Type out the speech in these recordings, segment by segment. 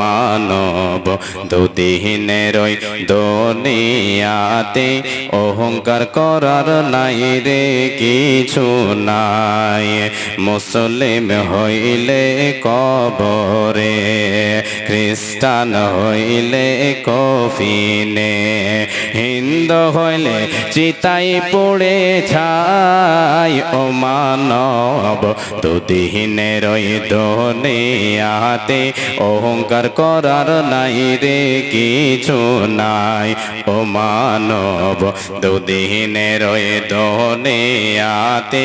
মানব দুদিনের ওই দুনিয়াতে অহংকার করার নাই রে কিছু নাই। মুসলিম হইলে কবরে, খ্রিস্টান হইলে কফিনে, হিন্দু হইলে চিতাই পড়ে ছাই। ও মানব দুদিনের ওই দুনিয়াতে অহংকার করার নাই রে কিছু নাই। ও মানব দুদিনের ওই দুনিয়াতে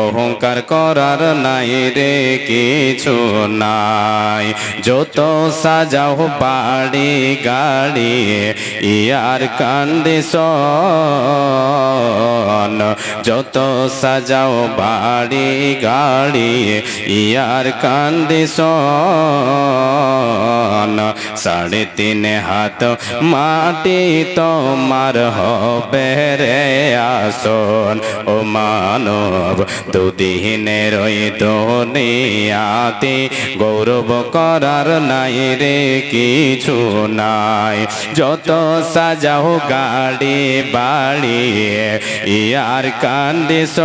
অহংকার করার নাই রে কিছু নাই। যত সাজাও বাড়ি গাড়ি ইয়ার কন্ডিশন, যত সাজাও বাড়ি গাড়ি ইয়ার কন্ডিশন, 3.5 হাত মাটি তোমার হবে রে আসন। ও মানব দুদিনের ওই দুনিয়াতে গৌরব করার নাই রে কিছু নাই। যত সাজাও গাড়ি বাড়ি ইয়ার কন্ডিশন,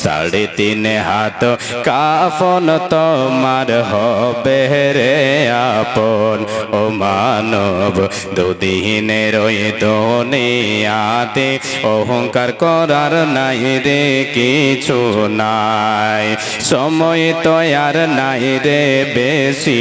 3.5 হাত কাফন তোমার হবে রে আপন। ও মানব দুদিনের ওই দুনিয়াতে অহংকার করার নাই রে কিছু নাই। সময় তো আর নাই রে বেশি,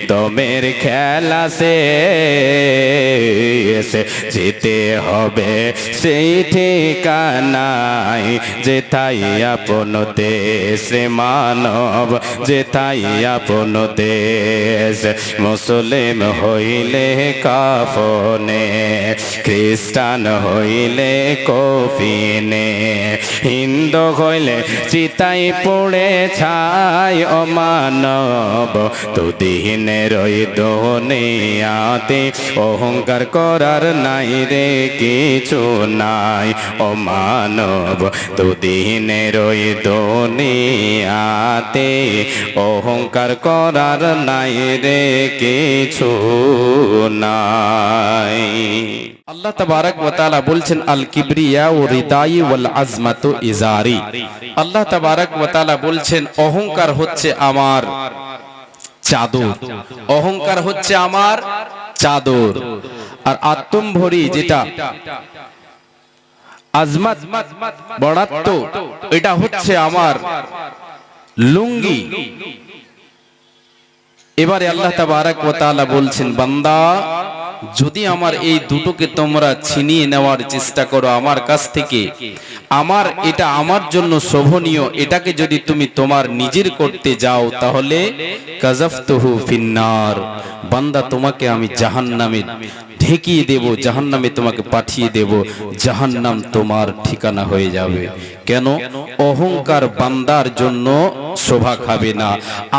দমের খেলা শেষ, যেতে হবে সেই ঠিকানায় যেথায় আপন দেশ মানব, যেথায় আপন দেশ। মুসলিম হইলে কাফনে, খ্রিস্টান হইলে কফিনে, হিন্দু হইলে চিতাই পড়ে ছাই। ও মানব দুদিনের ওই দুনিয়াতে অহংকার করার নাই রে কিছু নাই। ও মানব দুদিনের ওই দুনিয়াতে অহংকার করার নাই রে কিছু নাই। আল্লাহ তাবারক ওয়া তাআলা বলছেন আল কিবরিয়া ও রিদাই ওয়াল আজমাতু ইজারি। আল্লাহ তাবারক ওয়া তাআলা বলছেন অহংকার হচ্ছে আমার চাদর, অহংকার হচ্ছে আমার চাদর। আর আত্মম্ভরি যেটা আজমাত বড়াত্ম, এটা হচ্ছে আমার লুঙ্গি। এবারে আল্লাহ তাবারক ওয়া তাআলা বলছেন বান্দা যদি আমার এই দুটোকে তোমরা ছিনিয়ে নেওয়ার চেষ্টা করো আমার কাছ থেকে, আমার এটা আমার জন্য শোভনীয়, এটাকে যদি তুমি তোমার নিজের করতে যাও তাহলে কাযাফতুহু ফিন্নার, বান্দা তোমাকে আমি জাহান্নামে ঢেকিয়ে দেব, জাহান্নামে তোমাকে পাঠিয়ে দেব, জাহান্নাম তোমার ঠিকানা হয়ে যাবে। কেন? অহংকার বান্দার জন্য শোভা খাবে না,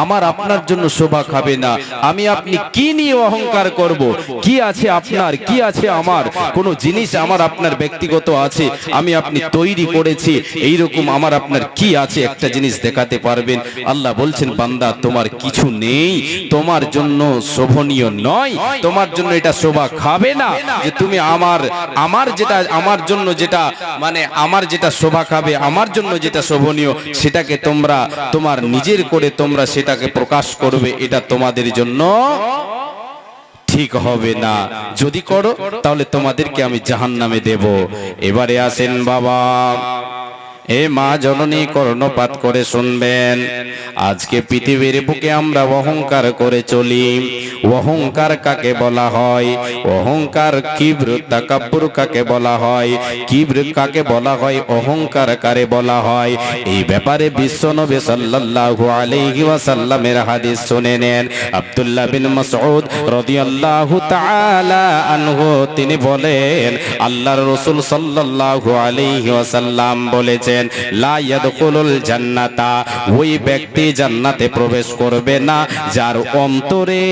আমার আপনার জন্য শোভা খাবে না। আমি আপনি কি নিয়ে অহংকার করব? কি আছে আপনার, কি আছে আমার? কোনো জিনিস আমার আপনার ব্যক্তিগত আছে, আমি আপনি তৈরি করেছি, এইরকম আমার আপনার কি আছে? একটা জিনিস দেখাতে পারবেন? আল্লাহ বলছেন বান্দা তোমার কিছু নেই, তোমার জন্য শোভনীয় নয়, তোমার জন্য এটা শোভা খাবে না যে তুমি আমার যেটা আমার জন্য যেটা মানে আমার যেটা শোভা খাবে, আমার জন্য যেটা শোভনীয় সেটাকে তোমরা তোমার নিজের করে তোমরা সেটাকে প্রকাশ করবে, এটা তোমাদের জন্য ঠিক হবে না। যদি করো তাহলে তোমাদেরকে আমি জাহান্নামে দেব। এবারে আসেন বাবা, এ মা জননী কর্ণপাত করে শুনবেন। আজকে পৃথিবীর বুকে আমরা অহংকার করে চলি। অহংকার কাকে বলা হয়? অহংকার কিব্র তাকাব্বুর কাকে বলা হয়? কিব্র কাকে বলা হয়? অহংকার কারে বলা হয়? এই ব্যাপারে বিশ্বনবী সাল্লাল্লাহু আলাইহি ওয়াসাল্লামের হাদিস শুনে নেন। আব্দুল্লাহ বিন মাসউদ রাদিয়াল্লাহু তাআলা আনহু তিনি বলেন আল্লাহর রাসূল সাল্লাল্লাহু আলাইহি ওয়াসাল্লাম বলেছেন বলছেন লা ইয়াদখুলুল জান্নাতা, ওই ব্যক্তি জান্নাতে প্রবেশ করবে না যার অন্তরে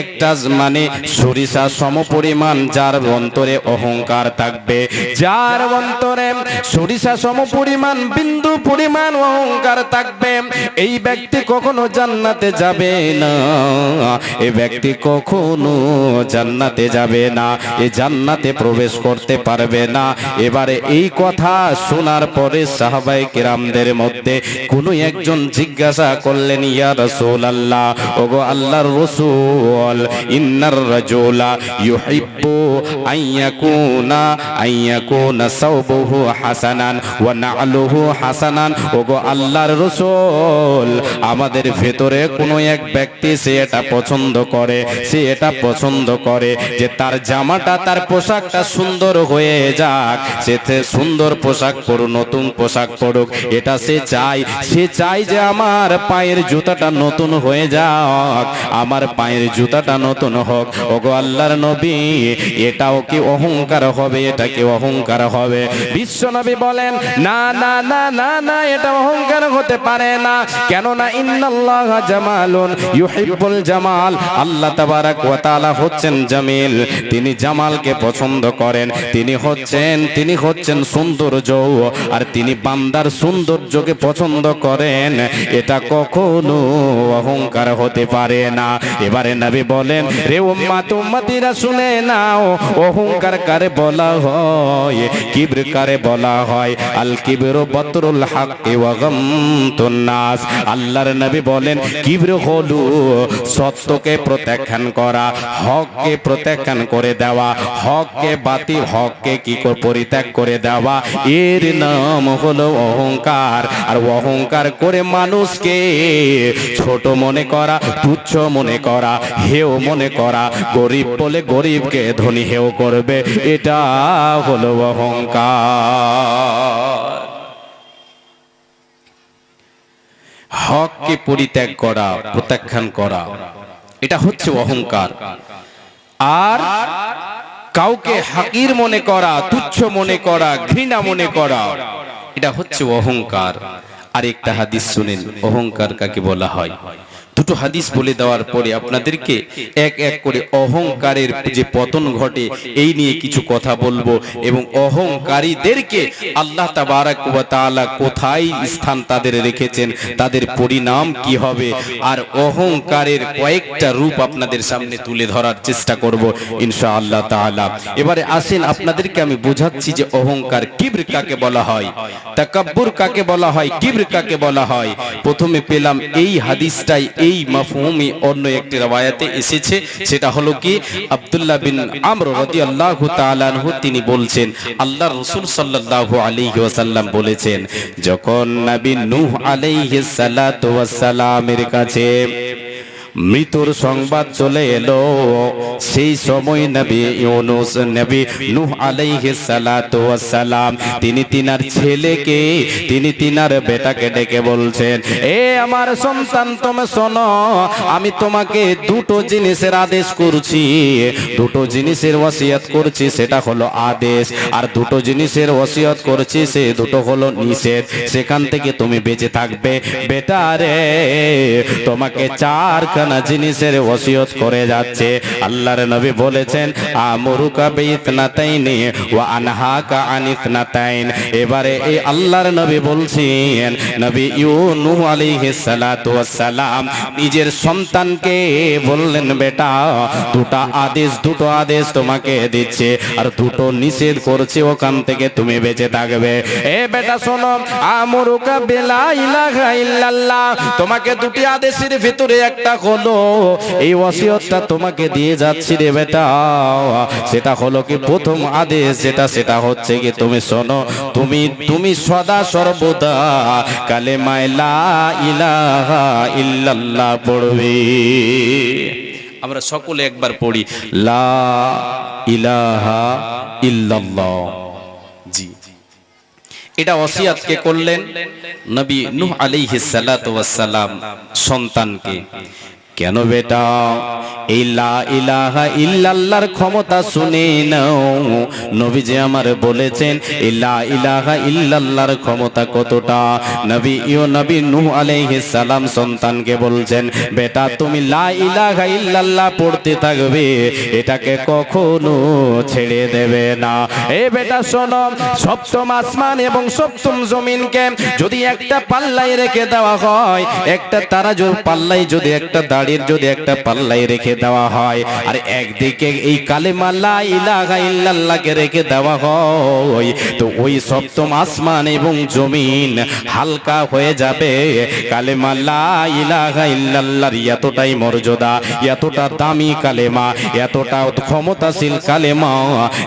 একটা মানে সরিষা সমপরিমাণ, যার অন্তরে অহংকার থাকবে, যার অন্তরে সরিষা সমপরিমাণ বিন্দু পরিমাণ অহংকার থাকবে, এই ব্যক্তি কখনো জান্নাতে যাবে না। এই ব্যক্তি কখনো জান্নাতে যাবে না, এই জান্নাতে প্রবেশ করতে পারবে না। এবারে এই কথা শোনার পরে সাহাবায়ে কেরামদের মধ্যে কোন একজন জিজ্ঞাসা করলেন, ইয়া রাসূলুল্লাহ, ওগো আল্লাহর রাসূল, ইন্নার রাজুলা ইউহিব্বু আইয়াকুনা সাওবুহু হাসানান ওয়া না'লুহু হাসানান। ওগো আল্লাহর রাসূল, আমাদের ভেতরে কোনো এক ব্যক্তি সে এটা পছন্দ করে, সে এটা পছন্দ করে যে তার জামাটা, তার পোশাকটা সুন্দর হয়ে যাক, সে সুন্দর পোশাক পরুক, নতুন পোশাক পরুক, এটা সে চায়। সে চায় যে আমার পায়ের জুতাটা নতুন হয়ে যাক, আমার পায়ের জুতাটা নতুন হোক। ওগো আল্লাহর নবী, এটাও কি অহংকার হবে? এটা কি অহংকার হবে? বিশ্ব নবী বলেন, না না না না না, এটা অহংকার হতে পারে না। কেননা ইন্নাল্লাহা জামালুন ইউহিব্বুল জামাল, আল্লাহ তাবারাক ওয়া তাআলা হচ্ছেন জামিল, তিনি জামালকে পছন্দ করেন, তিনি হচ্ছেন সৌন্দর্য, আর তিনি বান্দার সৌন্দর্যকে পছন্দ করেন। এটা কখনো অহংকার হতে পারে না। এবারে নবী বলেন, রে উম্মতিরা শুনে নাও, অহংকার কারে বলা হয়, কিবর কারে বলা হয়। আল কিবরু বাতরুল হাক্কি ওয়া গামতুন নাস। আল্লাহর নবী বলেন, কিবর হলো সত্যকে প্রত্যাখ্যান করা, হককে প্রত্যাখ্যান করে দেওয়া, হককে কি পরিত্যাগ করে দেওয়া, এর নাম হলো অহংকার। আর অহংকার করে মানুষকে ছোট মনে করা, তুচ্ছ মনে করা, হেয় মনে করা, গরিব বলে গরিবকে ধনী হেয় করবে, এটা হলো অহংকার। হককে পরিত্যাগ করা, প্রত্যাখ্যান করা, এটা হচ্ছে অহংকার। আর কাউকে হাকির মনে করা, তুচ্ছ মনে করা, ঘৃণা মনে করা, এটা হচ্ছে অহংকার। আর একটা হাদিস শুনেন, অহংকার কাকে বলা হয়। দুটো হাদিস বলে দেওয়ার পরে আপনাদেরকে এক এক করে অহংকারের যে পতন ঘটে এই নিয়ে কিছু কথা বলবো, এবং অহংকারীদেরকে আল্লাহ তাবারাক ওয়া তাআলা কোথায় স্থান তাদের রেখেছেন, তাদের পরিণাম কি হবে, আর অহংকারের কয়েকটা রূপ আপনাদের সামনে তুলে ধরার চেষ্টা করব ইনশাআল্লাহ তাআলা। এবারে আসেন, আপনাদেরকে আমি বোঝাচ্ছি যে অহংকার, কিবর কাকে বলা হয়, তাকাব্বুর কাকে বলা হয়, কিবর কাকে বলা হয়। প্রথমে পেলাম এই হাদিসটাই, এই মাফহুমে অন্য একটি রওয়ায়াতে এসেছে, সেটা হলো কি আব্দুল্লাহ বিন আমর রাদিয়াল্লাহু তাআলা আনহু তিনি বলছেন, আল্লাহর রাসূল সাল্লাল্লাহু আলাইহি ওয়াসাল্লাম বলেছেন, যখন নবী নূহ আলাইহিস সালাতু ওয়াস সালামের কাছে মৃত্যুর সংবাদ চলে এলো, সেই সময় নবী ইউনূস, নবী নূহ আলাইহিস সালাতু ওয়াস সালাম, তিনি তিনার ছেলেকে, তিনি তিনার বেটাকে ডেকে বলছেন, এ আমার সন্তান, তুমি শোনো, আমি তোমাকে দুটো জিনিসের আদেশ করছি, দুটো জিনিসের ওয়াসিয়ত করছি, সেটা হলো আদেশ, আর দুটো জিনিসের ওয়াসিয়ত করছি, সে দুটো হলো নিষেধ, সেখান থেকে তুমি বেঁচে থাকবে। বেটা রে, তোমাকে চারখানা জিনিসের ওসিয়ত করে যাচ্ছে। আল্লাহর নবী বলেছেন, আমরুকা বিইতনাতাইনি ওয়া আনহাকা আনিতনাতাইন। এবারে এই আল্লাহর নবী বলছেন, নবী নূহ আলাইহিস সালাতু ওয়াস সালাম নিজের সন্তানকে বললেন, বেটা দুটো আদেশ তোমাকে দিচ্ছে, আর দুটো নিষেধ করছে, ওখান থেকে তুমি বেঁচে থাকবে। এ বেটা শোনো, আমরুকা বিলা ইলাহা ইল্লাল্লাহ, তোমাকে দুটি আদেশের ভিতরে একটা হলো, এই ওসিয়তটা তোমাকে দিয়ে যাচ্ছি রে বেটা, সেটা হলো কি প্রথম আদেশ, সেটা হচ্ছে কি তুমি শোনো, তুমি সদা সর্বদা কালেমা লা ইলাহা ইল্লাল্লাহ পড়বে। আমরা সকলে একবার পড়ি, লা ইলাহা ইল্লাল্লাহ। জি, এটা ওসিয়ত কে করলেন? নবী নূহ আলাইহিস সালাতু ওয়াস সালাম সন্তানকে। কেন বেটা? এই লা ইলাহা ইল্লাল্লাহর ক্ষমতা শুনে নাও। নবীজি আমার বলেছেন এই লা ইলাহা ইল্লাল্লাহর ক্ষমতা কতটা। নবী নূহ আলাইহিস সালাম সন্তানকে বলছেন, বেটা তুমি লা ইলাহা ইল্লাল্লাহ পড়তে থাকবে, এটাকে কখনো ছেড়ে দেবে না। এ বেটা শোনো, সপ্তম আসমান এবং সপ্তম জমিনকে যদি একটা পাল্লায় রেখে দেওয়া হয়, একটা তারাজুর পাল্লায় যদি একটা দাড়ির যদি একটা পাল্লায় রেখে দেওয়া হয়, আর একদিকে এই কালেমা লা ইলাহা ইল্লাল্লাহকে রেখে দেওয়া হয়, তো ওই সপ্তম আসমান এবং জমিন হালকা হয়ে যাবে। কালেমা লা ইলাহা ইল্লাল্লাহর এতটাই মর্যাদা, এতটা দামি কালেমা, এতটা ক্ষমতাশীল কালেমা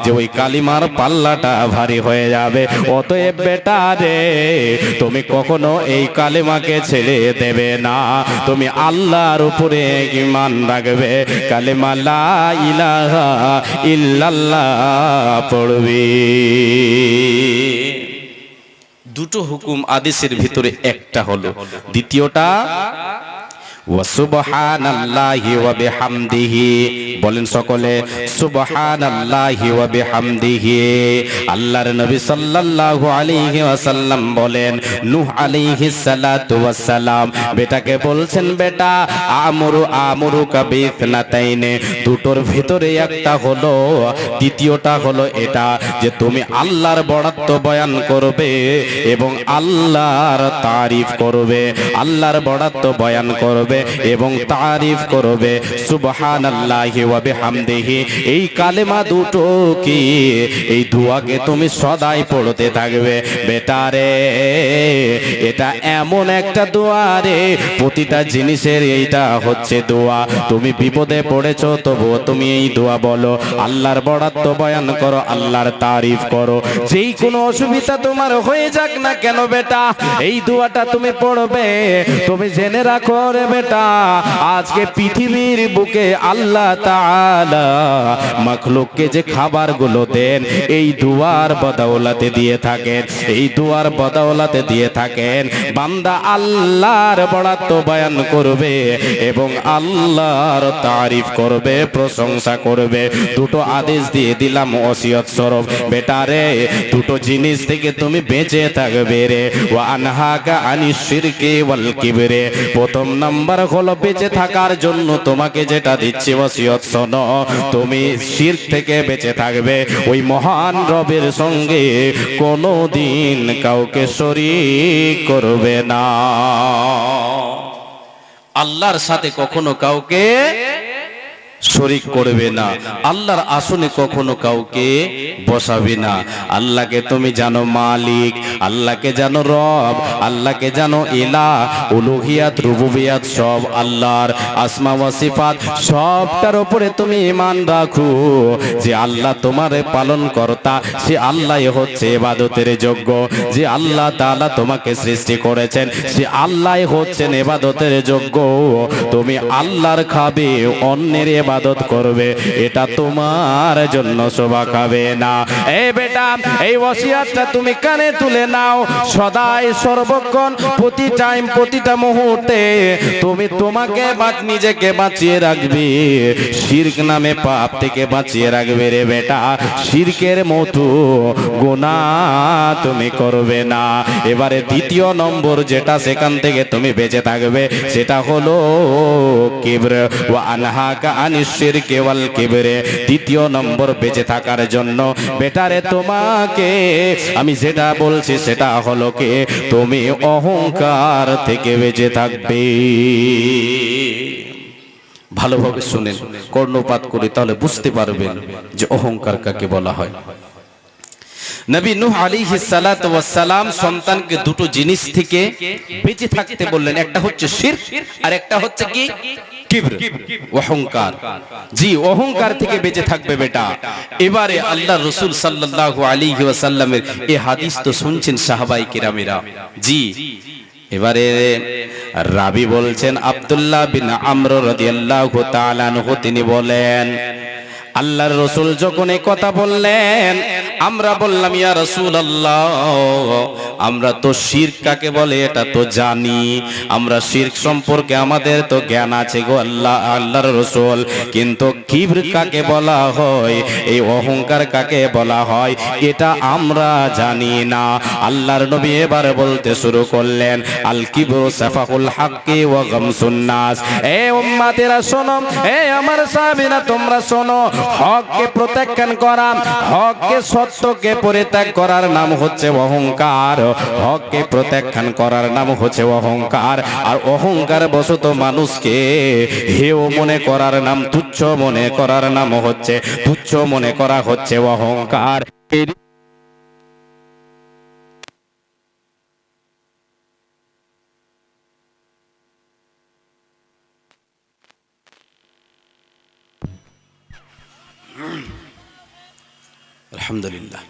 যে ওই কালিমার পাল্লাটা ভারী হয়ে যাবে। অতএব বেটা রে, তুমি কখনো এই কালেমাকে ছেড়ে দেবে না, তুমি আল্লাহর উপরে ঈমান রাখবে, কালেমা লা ইলাহা ইল্লাল্লাহ পড়বে। দুটো হুকুম আদেশের ভিতরে একটা হলো, দ্বিতীয়টা ওয়া সুবহানাল্লাহি ওয়া বিহামদিহি। বলেন সকলে সুবহানাল্লাহি ওয়া বিহামদিহি। আল্লাহর নবী সাল্লাল্লাহু আলাইহি ওয়াসাল্লাম বলেন, নূহ আলাইহিস সালাতু ওয়াস সালাম বেটাকে বলছেন, বেটা আমরুকা বিসনাতাইনে, দুটোর ভিতরে একটা হলো, দ্বিতীয়টা হলো এটা যে তুমি আল্লাহর বড়ত্ব বয়ান করবে এবং আল্লাহর তারিফ করবে, আল্লাহর বড়ত্ব বয়ান করবে এবং তারিফ করবে। সুবহানাল্লাহি ওয়া বিহামদিহি, এই কালেমা দুটো কি, এই দুয়াকে তুমি সদাই পড়তে থাকবে। বেটারে, এটা এমন একটা দোয়া রে, প্রতিটা জিনিসের এইটা হচ্ছে দোয়া। তুমি বিপদে পড়েছো তবুও তুমি এই দোয়া বলো, আল্লাহর বড়ত্ব বয়ান করো, আল্লাহর তারিফ করো। যেই কোনো অসুবিধা তোমার হয়ে যাক না কেন বেটা, এই দোয়াটা তুমি পড়বে। তুমি জেনে রাখো রে বেটা, আজকে পৃথিবীর বুকে আল্লাহ তাআলা মাখলুককে যে খাবারগুলো দেন, এই দুয়ার বদৌলতে দিয়ে থাকেন, এই দুয়ার বদৌলতে দিয়ে থাকেন। বান্দা আল্লাহর বড়ত্ব বয়ান করবে এবং আল্লাহর তারিফ করবে, প্রশংসা করবে। দুটো আদেশ দিয়ে দিলাম ওসিয়ত স্বরূপ, বেটারে দুটো জিনিস থেকে তুমি বেঁচে থাকবে রে। ওয়া আনহাকা আনিশ শিরকি ওয়াল কিবরি, প্রথম নাম্বার হলো বেঁচে থাকার জন্য তোমাকে যেটা দিচ্ছি ওসিয়ত শোনো, তুমি শিরক থেকে বেঁচে থাকবে। ওই মহান রবের সঙ্গে কোনোদিন কাউকে শরীক করবে না, আল্লাহর সাথে কখনো কাউকে শরীক করবে না, আল্লাহর আসনে কখনো কাউকে বসাবে না। আল্লাহকে তুমি জানো মালিক, আল্লাহকে জানো রব, আল্লাহকে জানো ইলাহ, উলুহিয়াত রুবুবিয়াত সব আল্লাহর, আসমা ওয়া সিফাত সবটার উপরে তুমি ঈমান রাখো যে আল্লাহ তোমারে পালন কর্তা, সে আল্লাহই হচ্ছে ইবাদতের যোগ্য। যে আল্লাহ তাআলা তোমাকে সৃষ্টি করেছেন, সে আল্লাহই হচ্ছেন ইবাদতের যোগ্য। তুমি আল্লাহর খাবে, অন্যের ইবাদত করবে, এটা তোমার জন্য শোভা খাবে না। এই বেটা, এই ওসিয়তটা তুমি কানে তুলে নাও, সদাই সর্বক্ষণ প্রতি টাইম প্রতিটা মুহূর্তে তুমি তোমাকে নিজেকে বাঁচিয়ে রাখবে, শিরক নামে পাপ থেকে বাঁচিয়ে রাখবে রে বেটা। শিরকের মতো গুনাহ তুমি করবে না। এবারে দ্বিতীয় নম্বর যেটা, সেখান থেকে তুমি বেঁচে থাকবে, সেটা হলো কিবর। ওয়া আনহাকা আনিশ শিরকি ওয়াল কিবরি, দ্বিতীয় নম্বর বেঁচে থাকার জন্য বেটারে তোমাকে আমি যেটা বলছি সেটা হলো কি, তুমি অহংকার থেকে বেঁচে থাকবে। ভালোভাবে শুনেন, কর্ণপাত করে, তাহলে বুঝতে পারবেন যে অহংকার কাকে বলা হয়। নবী নূহ আলাইহিস সালাতু ওয়াস সালাম সন্তানকে দুটো জিনিস থেকে বেঁচে থাকতে বললেন, একটা হচ্ছে শিরক আর একটা হচ্ছে কি, কিবর, অহংকার। জি, অহংকার থেকে বেঁচে থাকবে বেটা। এবারে আল্লাহ রাসূল সাল্লাল্লাহু আলাইহি ওয়াসাল্লামের এই হাদিস তো শুনছেন সাহাবায়ে কিরামেরা। জি, এবারে রাবি বলছেন আব্দুল্লাহ বিন আমর রাদিয়াল্লাহু তাআলা আনহু, তিনি বলেন আল্লাহর রাসূল যখন এই কথা বললেন, আমরা বললাম ইয়া রাসূলুল্লাহ, আমরা তো শিরক কাকে বলে এটা তো জানি, আমরা শিরক সম্পর্কে আমাদের তো জ্ঞান আছে গো আল্লাহর রাসূল, কিন্তু কিবর কাকে বলা হয়, এই অহংকার কাকে বলা হয়, এটা আমরা জানি না। আল্লাহর নবী এবার বলতে শুরু করলেন, আল কিবরু সাফাহুল হাক্কি ওয়া গামসুন নাস। এ উম্মতেরা শোনো, এ আমার সাহাবীরা তোমরা শোনো, হককে প্রত্যাখ্যান করা, হককে সত্যকে পরিত্যাগ করার নাম হচ্ছে অহংকার। হককে প্রত্যাখ্যান করার নাম হচ্ছে অহংকার। আর অহংকার বশত মানুষকে হেয় মনে করার নাম, তুচ্ছ মনে করার নাম হচ্ছে, তুচ্ছ মনে করা হচ্ছে অহংকার। আলহামদুলিল্লাহ।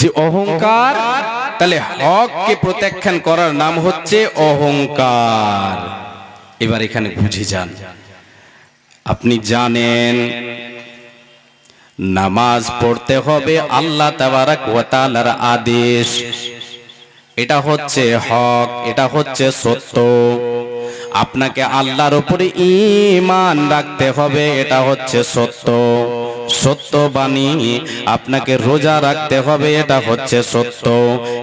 যে অহংকার, তাহলে হককে প্রত্যাখ্যান করার নাম হচ্ছে অহংকার। এবার এখানে বুঝে যান, আপনি জানেন নামাজ পড়তে হবে আল্লাহ তাবারাক ওয়া তাআলার আদেশ, এটা হচ্ছে হক, এটা হচ্ছে সত্য। আপনাকে আল্লাহর উপরে ঈমান রাখতে হবে, এটা হচ্ছে সত্য। সত্য বাণী, আপনাকে রোজা রাখতে হবে, এটা হচ্ছে সত্য,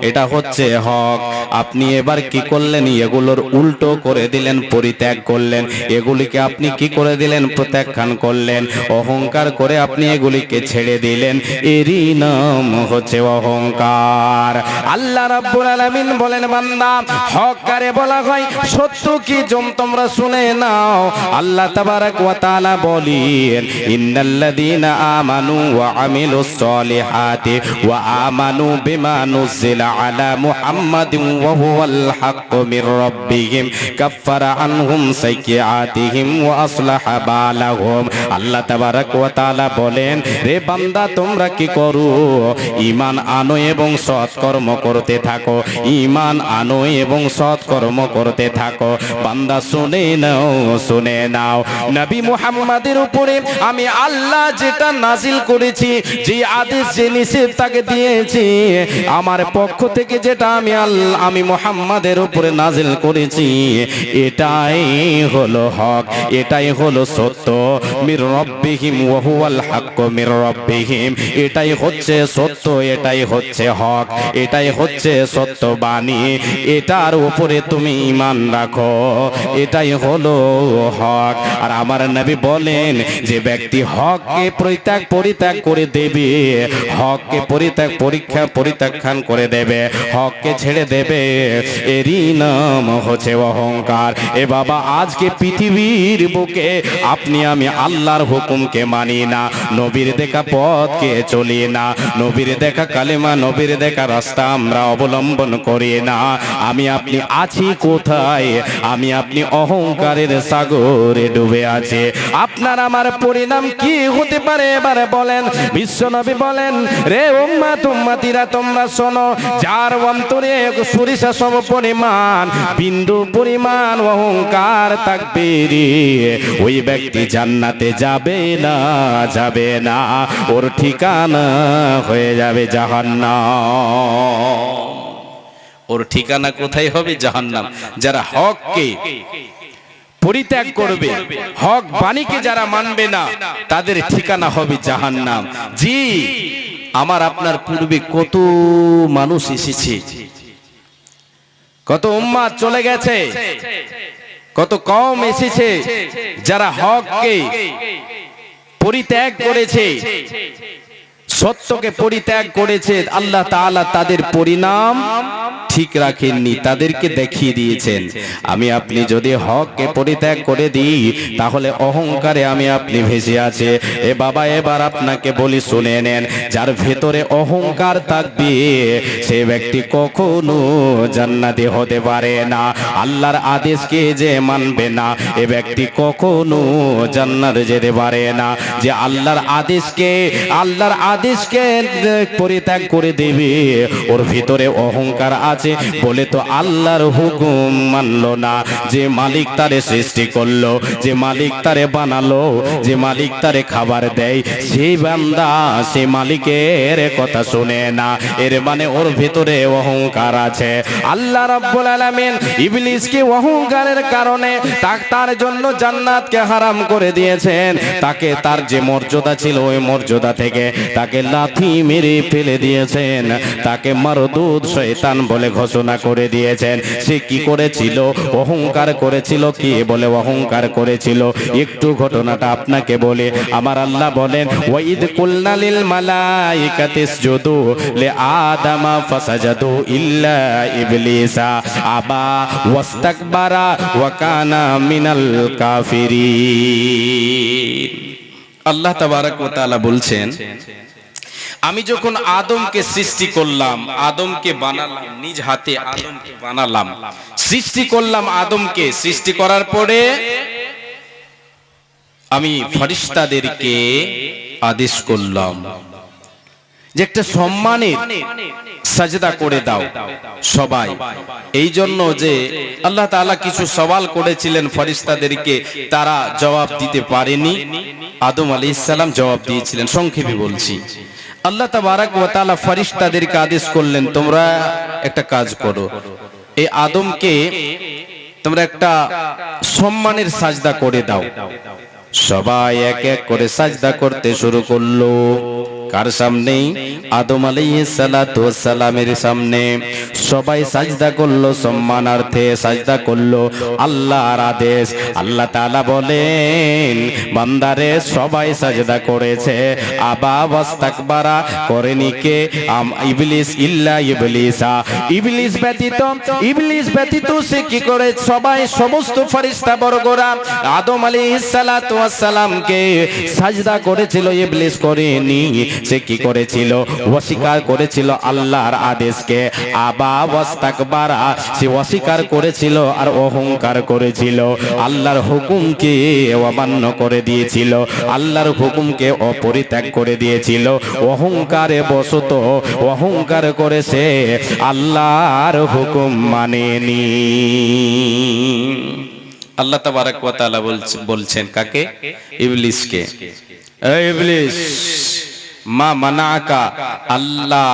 এটা হচ্ছে হক। আপনি এবার কি করলেন, এগুলোর উল্টো করে দিলেন, পরিত্যাগ করলেন, এগুলিকে আপনি কি করে দিলেন, প্রত্যাখ্যান করলেন, অহংকার করে আপনি এগুলিকে ছেড়ে দিলেন, এরই নাম হচ্ছে অহংকার। আল্লাহ রাব্বুল আলামিন বলেন, বান্দা হক কারে বলা হয়, সত্য কি তোমরা শুনে নাও। আল্লাহ তাবারাক ওয়া তাআলা বলেন, ইন্নাল্লাযীনা আমানু ওয়া আমিলুস সলিহাতি ওয়া আমানু বিমা নুজিলা আলা মুহাম্মাদিন ওয়া হুয়াল হাক্কু মির রাব্বিহিম কাফফারা আনহুম সাইয়্যাতিহিম ওয়া আসলাহা বালাহুম। আল্লাহ তাবারাক ওয়া তাআলা বলেন, রে বান্দা তোমরা কি করো, ঈমান আনো এবং সৎকর্ম করতে থাকো, ঈমান আনো এবং সৎকর্ম করতে থাকো। বান্দা শুনে নাও, শুনে নাও, নবী মুহাম্মাদের উপরে আমি আল্লাহ যেটা নাজিল করেছি, যে আদেশ, যে নিষেধ তাকে দিয়েছি, আমার পক্ষ থেকে যেটা আমি মুহাম্মাদের উপরে নাজিল করেছি, এটাই হলো হক, এটাই হলো সত্য। মির রাব্বিহিম ওয়া হুয়াল হাক্কু মির রাব্বিহিম, এটাই হচ্ছে সত্য, এটাই হচ্ছে হক, এটাই হচ্ছে সত্য বাণী, এটার উপরে তুমি ঈমান রাখো, এটাই হলো হক। আর আমার নবী বলেন, যে ব্যক্তি হককে পরিত্যাগ করে দেবে, হককে পরিত্যাখ্যান করে দেবে, হককে ছেড়ে দেবে, এরই নাম হচ্ছে অহংকার। এ বাবা, আজকে পৃথিবীর বুকে আপনি আমি আল্লাহর হুকুমকে মানি না, নবীর দেখা পথকে চলি না, নবীর দেখা কালেমা, নবীর দেখা রাস্তা আমরা অবলম্বন করি না। আমি আপনি আছি কোথায়? আমি আপনি অহংকারের সাগরে ডুবে আছে। আপনার আমার পরিণাম কি হতে পারে এবারে বলেন? বিশ্বনবী বলেন, রে উম্মতিরা তোমরা শোনো, যার অন্তরে সরিষা সম পরিমাণ, বিন্দু পরিমাণ অহংকার থাকবে রে, ওই ব্যক্তি জান্নাতে যাবে না, যাবে না, ওর ঠিকানা হয়ে যাবে জাহান্নাম। ওর ঠিকানা কোথায় হবে? জাহান্নাম। যারা হককে পরিত্যাগ করবে, হক বাণীকে যারা মানবে না, তাদের ঠিকানা হবে জাহান্নাম। জি, আমার আপনার পূর্বে কত মানুষ এসেছে, কত উম্মাত চলে গেছে, কত কওম এসেছে, যারা হককে পরিত্যাগ করেছে, সত্যকে পরিত্যাগ করেছে, আল্লাহ তাআলা তাদের পরিণাম ঠিক রাখেননি, তাদেরকে দেখিয়ে দিয়েছেন। আমি আপনি যদি হককে পরিত্যাগ করে দিই, তাহলে অহংকারে আমি আপনি ভেসে আছে। এ বাবা, এবার আপনাকে বলি, শুনে নেন, যার ভেতরে অহংকার থাকবে, সে ব্যক্তি কখনো জান্নাতি হতে পারে না। আল্লাহর আদেশকে যে মানবে না, এ ব্যক্তি কখনো জান্নাতে যেতে পারে না। যে আল্লাহর আদেশকে পরিত্যাগ করে দেবে, ওর ভিতরে অহংকার আছে, আছে বলে তো আল্লাহর হুকুম মানলো না। যে মালিক তারে সৃষ্টি করলো, যে মালিক তারে বানালো, যে মালিক তারে খাবার দেয়, সেই বান্দা সে মালিকের কথা শুনে না। এর মানে ওর ভেতরে অহংকার আছে। আল্লাহ রাব্বুল আলামিন ইবলিসকে অহংকারের কারণে তার জন্য জান্নাতকে হারাম করে দিয়েছেন। তাকে তার যে মর্যাদা ছিল ওই মর্যাদা থেকে তাকে লাথি মেরে ফেলে দিয়েছেন। তাকে মারদুদ শয়তান বলে ঘোষণা করে দিয়েছেন। সে কি করেছিল? অহংকার করেছিল। কি বলে অহংকার করেছিল? একটু ঘটনাটা আপনাকে বলে। আমার আল্লাহ বলেন, ওয়াইদ কুলনা লিল মালাইকাতি ইসজুদু লিআদামা ফাসাজাদু ইল্লা ইবলিসা আবা ওয়াস্তাকবারা ওয়া কানা মিনাল কাফিরিন। আল্লাহ তাবারক ওয়া তাআলা বলছেন, আমি যখন আদমকে সৃষ্টি করলাম, আদমকে বানালাম, নিজ হাতে আদমকে বানালাম, সৃষ্টি করলাম আদমকে। সৃষ্টি করার পরে আমি ফেরেশতাদেরকে আদেশ করলাম যে একটা সম্মানের সাজদা করে দাও সবাই। এই জন্য যে আল্লাহ তাআলা কিছু সওয়াল করেছিলেন ফেরেশতাদেরকে, তারা জবাব দিতে পারেনি। আদম আলাইহিস সালাম জবাব দিয়েছিলেন। সংক্ষেপে বলছি, আল্লাহ তাবারক ওয়া তাআলা ফেরেশতাদেরকে আদেশ করলেন, তোমরা একটা কাজ করো, এই আদমকে তোমরা একটা সম্মানের সাজদা করে দাও। সবাই এক এক করে সাজদা করতে শুরু করলো। কার সামনে? আদম আলাইহিস সালাতু ওয়াস সালামের সামনে সবাই সাজদা করলো, সম্মানার্থে সাজদা করলো। আল্লাহর আদেশ। আল্লাহ তাআলা বলেন, বান্দারে সবাই সাজদা করেছে, আবা ওয়াস্তাকবারা করেনি কে? ইবলিস ইল্লা ইবলিসা, ইবলিস ব্যতীত। ইবলিস ব্যতীত সে কি করে? সবাই সমস্ত ফেরেশতা বর্গরা আদম আলাইহিস সালাতু ওয়াস সালামকে সাজদা করেছিল, ইবলিস করেনি। সে কি করেছিল? অস্বীকার করেছিল আল্লাহর আদেশকে। আবা ওয়াস্তাকবারা, সে অস্বীকার করেছিল আর অহংকার করেছিল। আল্লাহর হুকুমকে অমান্য করে দিয়েছিল, আল্লাহর হুকুমকে অপরিত্যাগ করে দিয়েছিল। অহংকারে বশত অহংকার করেছে, আল্লাহর হুকুম মানেনি। আল্লাহ তাবারক ওয়া তাআলা বলছেন কাকে? ইবলিসকে, এই ইবলিস, মা মানাকা আল্লাহ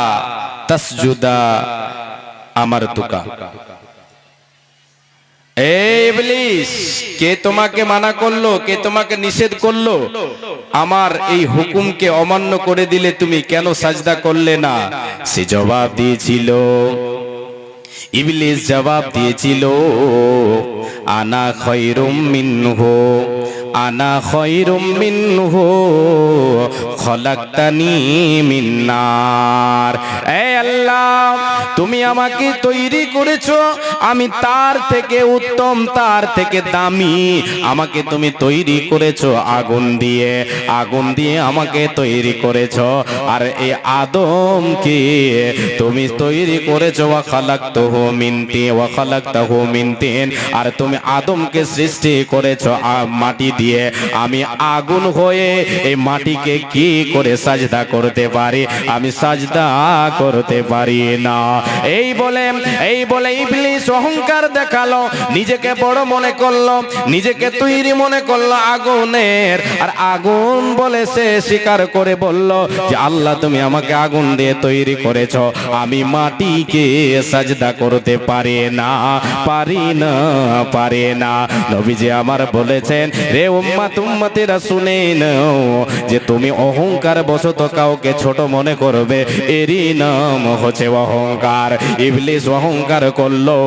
তাসজুদা আমারতুকা। এই ইবলিস, কে তোমাকে মানা করলো? কে তোমাকে নিষেধ করলো? আমার এই হুকুমকে অমান্য করে দিলে তুমি কেন সাজদা করলে না? সে জবাব দিয়েছিল, ইবলিস জবাব দিয়েছিল, আনা খায়রুম মিনহু, আনা খায়রুম মিনহু খলাকতানি মিন নার। এ আল্লাহ, তুমি আমাকে তৈরি করেছো, আমি তার থেকে উত্তম, তার থেকে দামি। আমাকে তুমি তৈরি করেছো আগুন দিয়ে, আগুন দিয়ে আমাকে তৈরি করেছো। আর এই আদমকে তুমি তৈরি করেছো ওয়া খালাকতুহু মিন তিন, ওয়া খালাকতাহু মিন তিন। আর তুমি আদমকে সৃষ্টি করেছো মাটি দিয়ে। আমি আগুন হয়ে এই মাটিকে কি করে সাজদা করতে পারি? আমি সাজদা করতে পারি না। এই বলে ইবলিস অহংকার দেখালো, নিজেকে বড় মনে করলো, নিজেকে তৈরি মনে করলো আগুনের। আর আগুন বলে সে স্বীকার করে বলল যে আল্লাহ তুমি আমাকে আগুন দিয়ে তৈরি করেছো, আমি মাটিকে সাজদা করতে পারি না, পারি না, পারি না। নবীজি আমার বলেছেন, রে উম্মত উম্মতেরা শুনে নাও, যে তুমি অহংকার বশত কাউকে ছোট মনে করবে, এরই নাম হচ্ছে অহংকার। ইবলিস অহংকার করলো।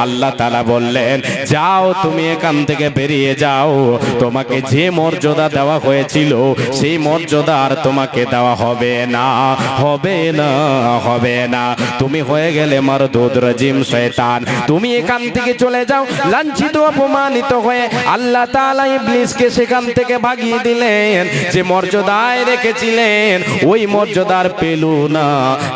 আল্লাহ তাআলা বললেন, যাও তুমি এখান থেকে বেরিয়ে যাও, তোমাকে যে মর্যাদা দেওয়া হয়েছিল সেই মর্যাদা আর তোমাকে দেওয়া হবে না, হবে না, হবে না। তুমি হয়ে গেলে মারদুদ রাজিম শয়তান, তুমি এখান থেকে চলে যাও। লাঞ্ছিত অপমানিত হয়ে আল্লাহ তাআলা ইবলিসকে সেখান থেকে ভাগিয়ে দিলেন। যে মর্যাদায় রেখেছিলেন ওই মর্যাদার পেলু না,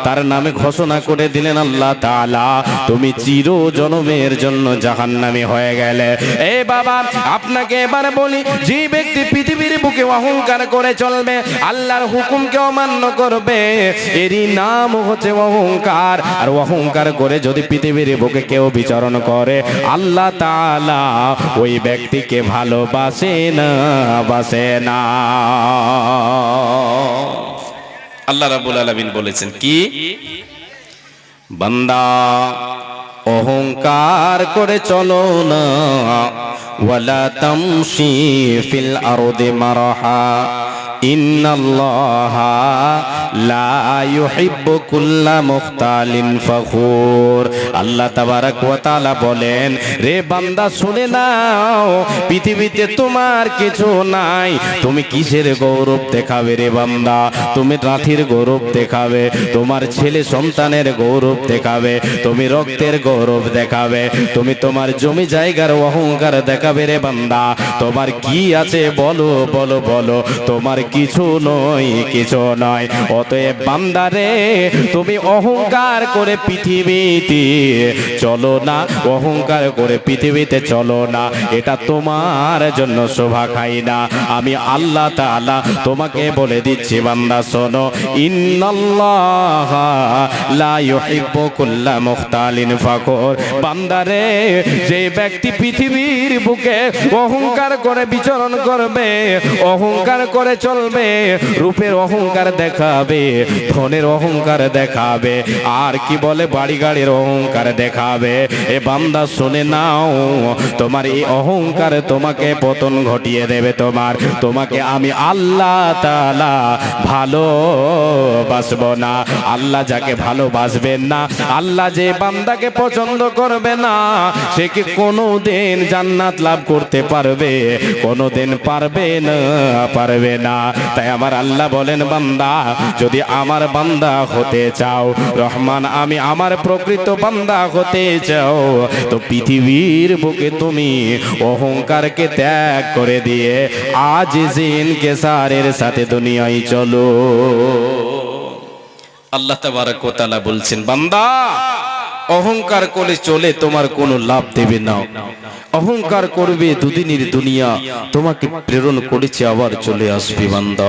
তার নামে ঘোষণা করে দিলেন আল্লাহ তাআলা, তুমি চির জনমের জন্য জাহান্নামী হয়ে গেলে। এ বাবা, আপনাকে এবার বলি, যে ব্যক্তি পৃথিবীর বুকে বুকে অহংকার করে চলবে, আল্লাহর হুকুমকে অমান্য করবে, এরই নাম হচ্ছে অহংকার। আর অহংকার করে যদি পৃথিবীর বুকে কেউ বিচরণ করে, আল্লাহ তাআলা ওই ব্যক্তিকে ভালোবাসে না, বাসে না। আল্লাহ রাব্বুল আলামিন বলেছেন কি, বান্দা অহংকার করে চলো না, ওয়ালা তামশি ফিল আরদি মারহা, ইন্নাল্লাহা লা ইউহিব্বু কুল্লা মুখতালিন ফখুর। আল্লাহ তাবারক ওয়া তাআলা বলেন, রে বান্দা শুনে নাও, পৃথিবীতে তোমার কিছু নাই, তুমি কিসের গৌরব দেখাবে রে বান্দা? তুমি রাথির গৌরব দেখাবে, তোমার ছেলে সন্তানের গৌরব দেখাবে, তুমি রক্তের গৌরব দেখাবে, তুমি তোমার জমি জায়গার অহংকার দেখাবে রে বান্দা। তোমার কি আছে বলো বলো বলো, তোমার কিছু নয়, কিছু নয়। অতএব বান্দারে, তুমি অহংকার করে পৃথিবীতে চলো না, অহংকার করে পৃথিবীতে চলো না, এটা তোমার জন্য শোভা খাই না। আমি আল্লাহ তাআলা তোমাকে বলে দিচ্ছি বান্দা শোনো, ইন্নাল্লাহা লা ইউহিব্বু কুল্লা মুখতালিন ফখুর। বান্দারে, যে ব্যক্তি পৃথিবীর বুকে অহংকার করে বিচরণ করবে, অহংকার করে চলবে, রূপের অহংকার দেখাবে, ধনের অহংকার দেখাবে, আর কি বলে বাড়ি গাড়ির অহংকার দেখাবে, এ বান্দা শুনে নাও, তোমার এই অহংকার তোমাকে পতন ঘটিয়ে দেবে। তোমাকে আমি আল্লাহ তাআলা ভালোবাসবো না। আল্লাহ যাকে ভালোবাসবেন না, আল্লাহ যে বান্দাকে পছন্দ করবে না, সে কি কোনোদিন জান্নাত লাভ করতে পারবে? কোনোদিন পারবে না, পারবে না। তাই আমার আল্লাহ বলেন, বান্দা যদি আমার বান্দা হতে চাও, রহমান আমি আমার প্রকৃত বান্দা হতে চাও, তো পৃথিবীর বুকে তুমি অহংকারকে ত্যাগ করে দিয়ে আজ জিনকে সারের সাথে দুনিয়ায় চলো। আল্লাহ তাবারক ওয়া তাআলা বলছেন, বান্দা অহংকার করে চলে তোমার কোনো লাভ দেবে না। অহংকার করবে, দুদিনের দুনিয়া তোমাকে প্রেরণ করেছে, আবার চলে আসবে বান্দা।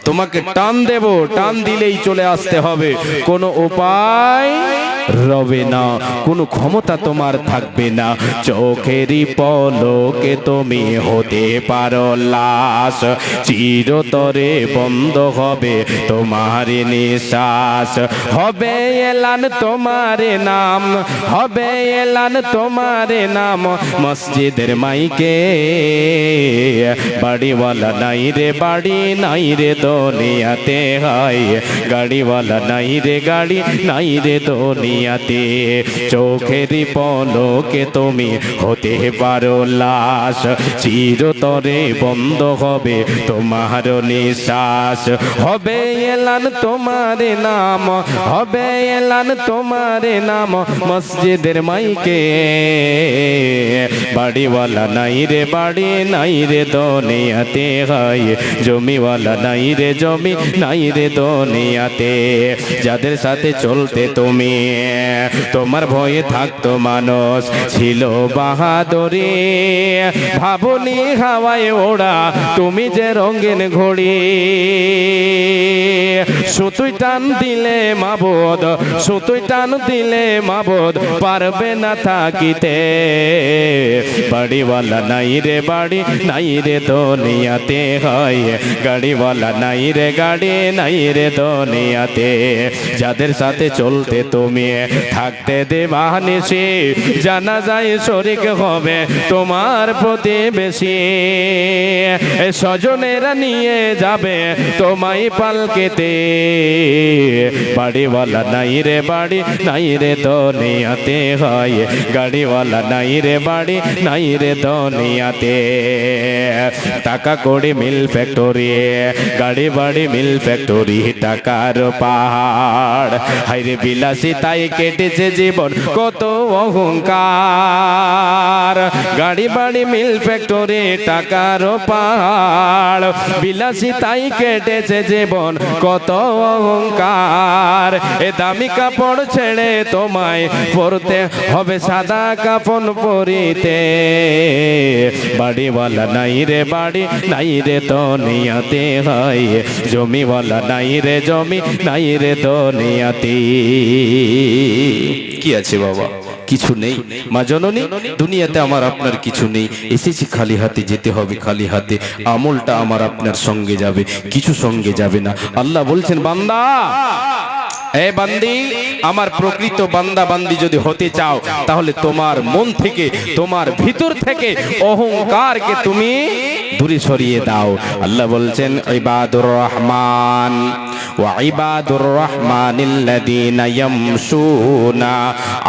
তোমাকে টান দেব, টান দিলেই চলে আসতে হবে, কোনো উপায় রবে না, কোনো ক্ষমতা তোমার থাকবে না। চোখেরই পলকে তুমি হতে পারো লাশ, চিরতরে বন্ধ হবে তোমার নিঃশ্বাস। হবে এলান তোমার নাম, হবে এলান তোমার নাম মসজিদের মাইকে, বাড়িওয়ালা নাই রে বাড়ি, নাই রে দুনিয়াতে, হয় গাড়িওয়ালা নাই রে গাড়ি, নাই রে দুনিয়াতে। চোখেরই পলকে তুমি হতে পারো লাশ, চিরতরে বন্ধ হবে তোমার নিঃশ্বাস। হবে এলান তোমার নাম, হবে এলান তোমার নাম মসজিদের মাইকে, বাড়িওয়ালা নাই রে বাড়ি, নাই রে দুনিয়াতে, হয় জমিওয়ালা নাই রে জমি, নাই রে দুনিয়াতে। যাদের সাথে চলতে তুমি, তোমার ভয়ে থাকতো মানুষ, ছিল বাহাদুরি, ভাবনি হাওয়ায় ওড়া তুমি যে রঙিন ঘড়ি। সুতুই টান দিলে মাবুদ, সুতুই টান দিলে মাবুদ পারবে না থাকিতে, বাড়িওয়ালা নাই রে বাড়ি, নাই রে দুনিয়াতে, হয় গাড়িওয়ালা নাই রে গাড়ি, নাই রে দুনিয়াতে। যাদের সাথে চলতে তুমি থাকতে দেবানিসি, জানা যায় শরীক হবে তোমার প্রতিবেশী, স্বজনেরা নিয়ে যাবে তোমায় পালকেতে, বাড়িওয়ালা নাই রে বাড়ি, নাই রে দুনিয়াতে, হয় গাড়িওয়ালা নাই রে বাড়ি, নাই রে দুনিয়াতে। টাকা কড়ি মিল ফ্যাক্টরি, গাড়ি বাড়ি মিল ফ্যাক্টরি, টাকার পাহাড়, হাইরে বিলাসী তাই তাই কেটেছে জীবন কত অহংকার। গাড়ি বাড়ি মিল ফ্যাক্টরি টাকার পাহাড়, বিলাসী তাই কেটেছে জীবন কত অহংকার। এ দামি কাপড় ছেড়ে তোমায় পরতে হবে সাদা কাফন পরিতে। বাড়িওয়ালা নাই রে বাড়ি নাই রে দুনিয়াতে, হয় জমিওয়ালা নাই রে জমি নাই রে দুনিয়াতে। কি আছে বাবা? কিছু নেই মা জননী, দুনিয়াতে আমার আপনার কিছু নেই। এসেছি খালি হাতে, যেতে হবে খালি হাতে। আমলটা আমার আপনার সঙ্গে যাবে, কিছু সঙ্গে যাবে না। আল্লাহ বলছেন বান্দা, এ বান্দি, আমার প্রকৃত বান্দা বান্দি যদি হতে চাও তাহলে তোমার মন থেকে, তোমার ভিতর থেকে অহংকারকে তুমি দূরে সরিয়ে দাও। আল্লাহ বলছেন ইবাদুর রহমান ওয়া ইবাদুর রহমানিল্লাযীনা ইয়ামশুনা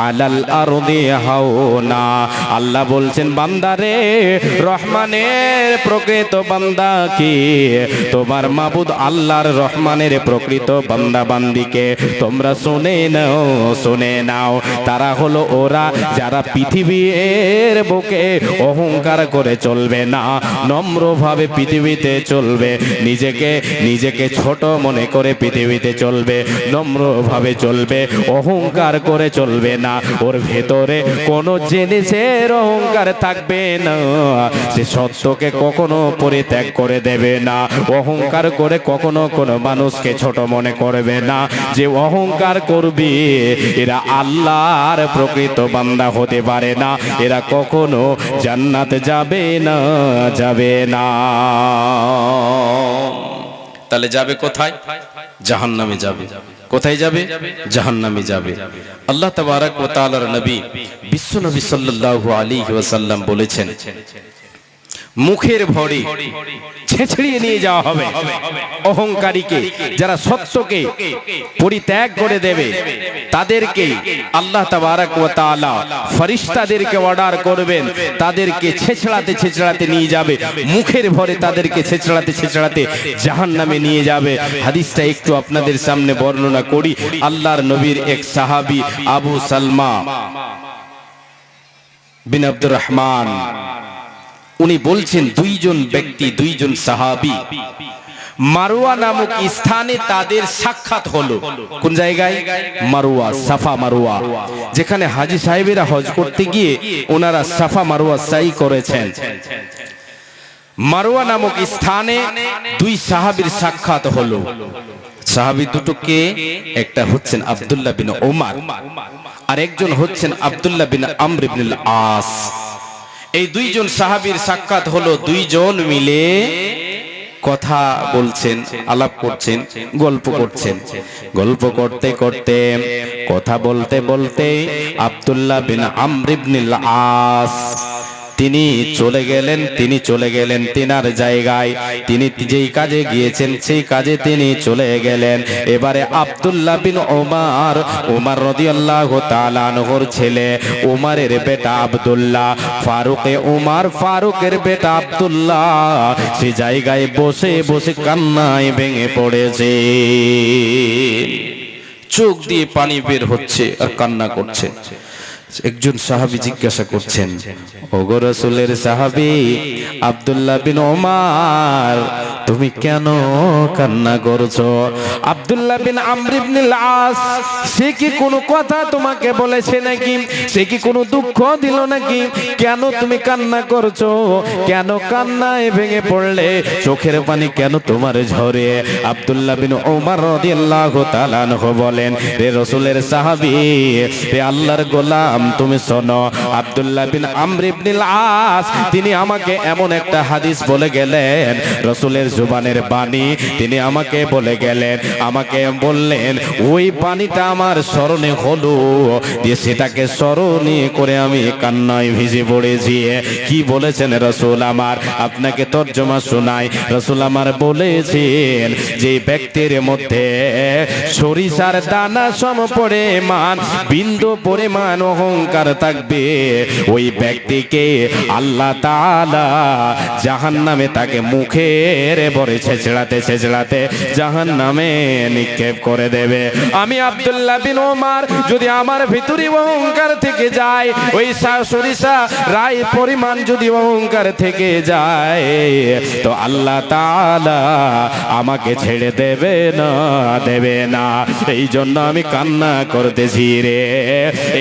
আলাল আরদি হাওনা। আল্লাহ বলছেন বান্দারে, রহমানের প্রকৃত বান্দা কি? তোমার মাবুদ আল্লাহর রহমানের প্রকৃত বান্দা বান্দিকে তোমরা শুনে নাও, শুনে নাও। তারা হলো ওরা যারা পৃথিবীর বুকে অহংকার করে চলবে না, নম্রভাবে পৃথিবীতে চলবে, নিজেকে ছোট মনে করে পৃথিবীতে চলবে, নম্রভাবে চলবে, অহংকার করে চলবে না। ওর ভেতরে কোনো জিনিসের অহংকার থাকবে না, সে সত্যকে কখনো পরিত্যাগ করে দেবে না। অহংকার করে কখনো কোনো মানুষকে ছোট মনে করবে না। যে অহংকার করবে এরা আল্লাহর প্রকৃত বান্দা হতে পারে না, এরা কখনো জান্নাতে যাবে না, যাবে না। তাহলে যাবে কোথায়? জাহান্নামে যাবে। কোথায় যাবে? জাহান্নামে যাবে। আল্লাহ তাবারক ওয়া তাআলার নবী বিশ্ব নবী সাল্লাল্লাহু আলাইহি ওয়াসাল্লাম বলেছেন, মুখের ভরে ছেঁচড়িয়ে নিয়ে যাওয়া হবে অহংকারীকে। যারা সত্যকে পরিত্যাগ করে দেবে তাদেরকে আল্লাহ তাবারক ওয়া তাআলা ফেরেশতাদেরকে অর্ডার করবেন, তাদেরকে ছেঁচড়াতে ছেঁচড়াতে নিয়ে যাবে, মুখের ভরে তাদেরকে ছেঁচড়াতে ছেঁচড়াতে জাহান্নামে নিয়ে যাবে। হাদিসটা একটু আপনাদের সামনে বর্ণনা করি। আল্লাহর নবীর এক সাহাবী আবু সালমা বিন আব্দুর রহমান, উনি বলছেন দুইজন ব্যক্তি, দুইজন সাহাবী মারওয়া নামক স্থানে তাদের সাক্ষাৎ হলো। কোন জায়গায়? মারওয়া, সাফা মারওয়া, যেখানে হাজী সাহেবেরা হজ করতে গিয়ে ওনারা সাফা মারওয়া সাই করেছেন। মারওয়া নামক স্থানে দুই সাহাবীর সাক্ষাৎ হলো। সাহাবী দুটোকে, একটা হচ্ছেন আব্দুল্লাহ বিন ওমর আর একজন হচ্ছেন আব্দুল্লাহ বিন আমর ইবনুল আস। এই দুইজন সাহাবীর সাক্ষাৎ হলো। দুইজন মিলে কথা বলছেন, আলাপ করছেন, গল্প করছেন। গল্প করতে করতে, কথা বলতে বলতে আব্দুল্লাহ বিন আমর ইবনুল আস তিনি চলে গেলেন তিনার জায়গায়। তিনি যেই কাজে গিয়েছেন সেই কাজে তিনি চলে গেলেন। এবারে আব্দুল্লাহ বিন ওমর রাদিয়াল্লাহু তাআলা আনহুর ছেলে, ওমরের বেটা আব্দুল্লাহ, ফারুকের বেটা আব্দুল্লাহ সেই জায়গায় বসে বসে কান্নায় ভেঙে পড়েছে। চোখ দিয়ে পানি বের হচ্ছে আর কান্না করছে। একজন সাহাবী জিজ্ঞাসা করছেন, ওগো রাসূলের সাহাবী আব্দুল্লাহ বিন ওমর, তুমি কেন কান্না করছো? আব্দুল্লাহ বিন আমর ইবনুল আস, সে কি কোনো কথা তোমাকে বলেছে নাকি? সে কি কোনো দুঃখ দিল নাকি? কেন তুমি কান্না করছো? কেন কান্নায় ভেঙে পড়লে? চোখের পানি কেন তোমার ঝরে? আব্দুল্লাহ বিন ওমর রাদিয়াল্লাহু তাআলা আনহু বলেন, রে রাসূলের সাহাবী, রে আল্লাহর গোলাম, তুমি শোনো। আব্দুল্লাহ বিন আমর ইবনুল আস তিনি আমাকে এমন একটা হাদিস বলে গেলেন, রাসূলের জুবানের বাণী তিনি আমাকে বলে গেলেন, আমাকে বললেন, ওই বাণীটা আমার স্মরণে হলো, দিয়ে সেটাকে স্মরণে করে আমি কান্নায় ভিজে পড়েছি। কি বলেছেন রাসূল আমার? আপনাকে তর্জমা শোনাই। রাসূল আমার বলেছেন, যে ব্যক্তির মধ্যে সরিষার দানা সম পরিমাণ, বিন্দু পরিমাণ অহংকার থাকবে, ওই ব্যক্তিকে আল্লাহ তাআলা জাহান্নামে তাকে মুখের রে ভরে ছেঁচড়াতে ছেঁচড়াতে জাহান্নামে নিক্ষেপ করে দেবে। আমি আব্দুল্লাহ বিন ওমর যদি আমার ভিতরে অহংকার থেকে যায়, ওই সরিষা রাই পরিমাণ যদি অহংকার থেকে যায়, তো আল্লাহ তাআলা আমাকে ছেড়ে দেবে না, দেবে না। এই জন্য আমি কান্না করতেছি রে,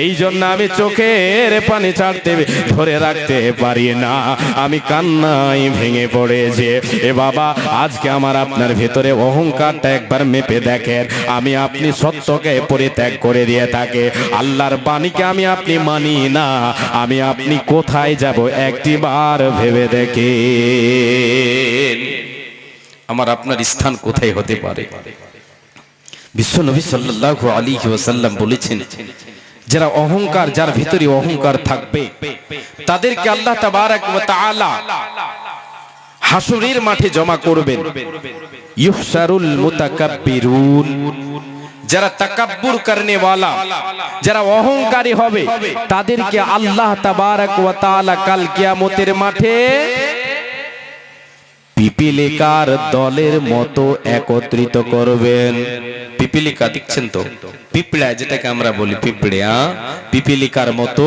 এই জন্য আমি চোখের পানি ছাড়তে ধরে রাখতে পারি না, আমি কান্নায় ভেঙে পড়েছি। এ বাবা, আজকে আমার আপনার ভিতরে অহংকারটা একবার মেপে দেখেন। আমি আপনি সত্যকে পরিত্যাগ করে দিয়ে থাকে, আল্লাহর বাণীকে আমি আপনি মানি না, আমি আপনি কোথায় যাব একটিবার ভেবে দেখেন। আমার আপনার স্থান কোথায় হতে পারে? বিশ্বনবী সাল্লাল্লাহু আলাইহি ওয়াসাল্লাম বলেছেন, যারা অহংকার, যার ভিতরে অহংকার থাকবে তাদেরকে আল্লাহ তাবারাক ওয়া তাআলা হাসরের মাঠে জমা করবেন। ইহশারুল মুতাকাব্বিরুন, যারা তাকাব্বুর করনে ওয়ালা, যারা অহংকারী হবে তাদেরকে আল্লাহ তাবারাক ওয়া তাআলা কাল কিয়ামতের মাঠে পিপিলিকার দলের মতো একত্রিত করবেন। পিপিলিকা দেখছেন তো, পিঁপড়া যেটাকে আমরা বলি পিঁপড়ে, পিপিলিকার মতো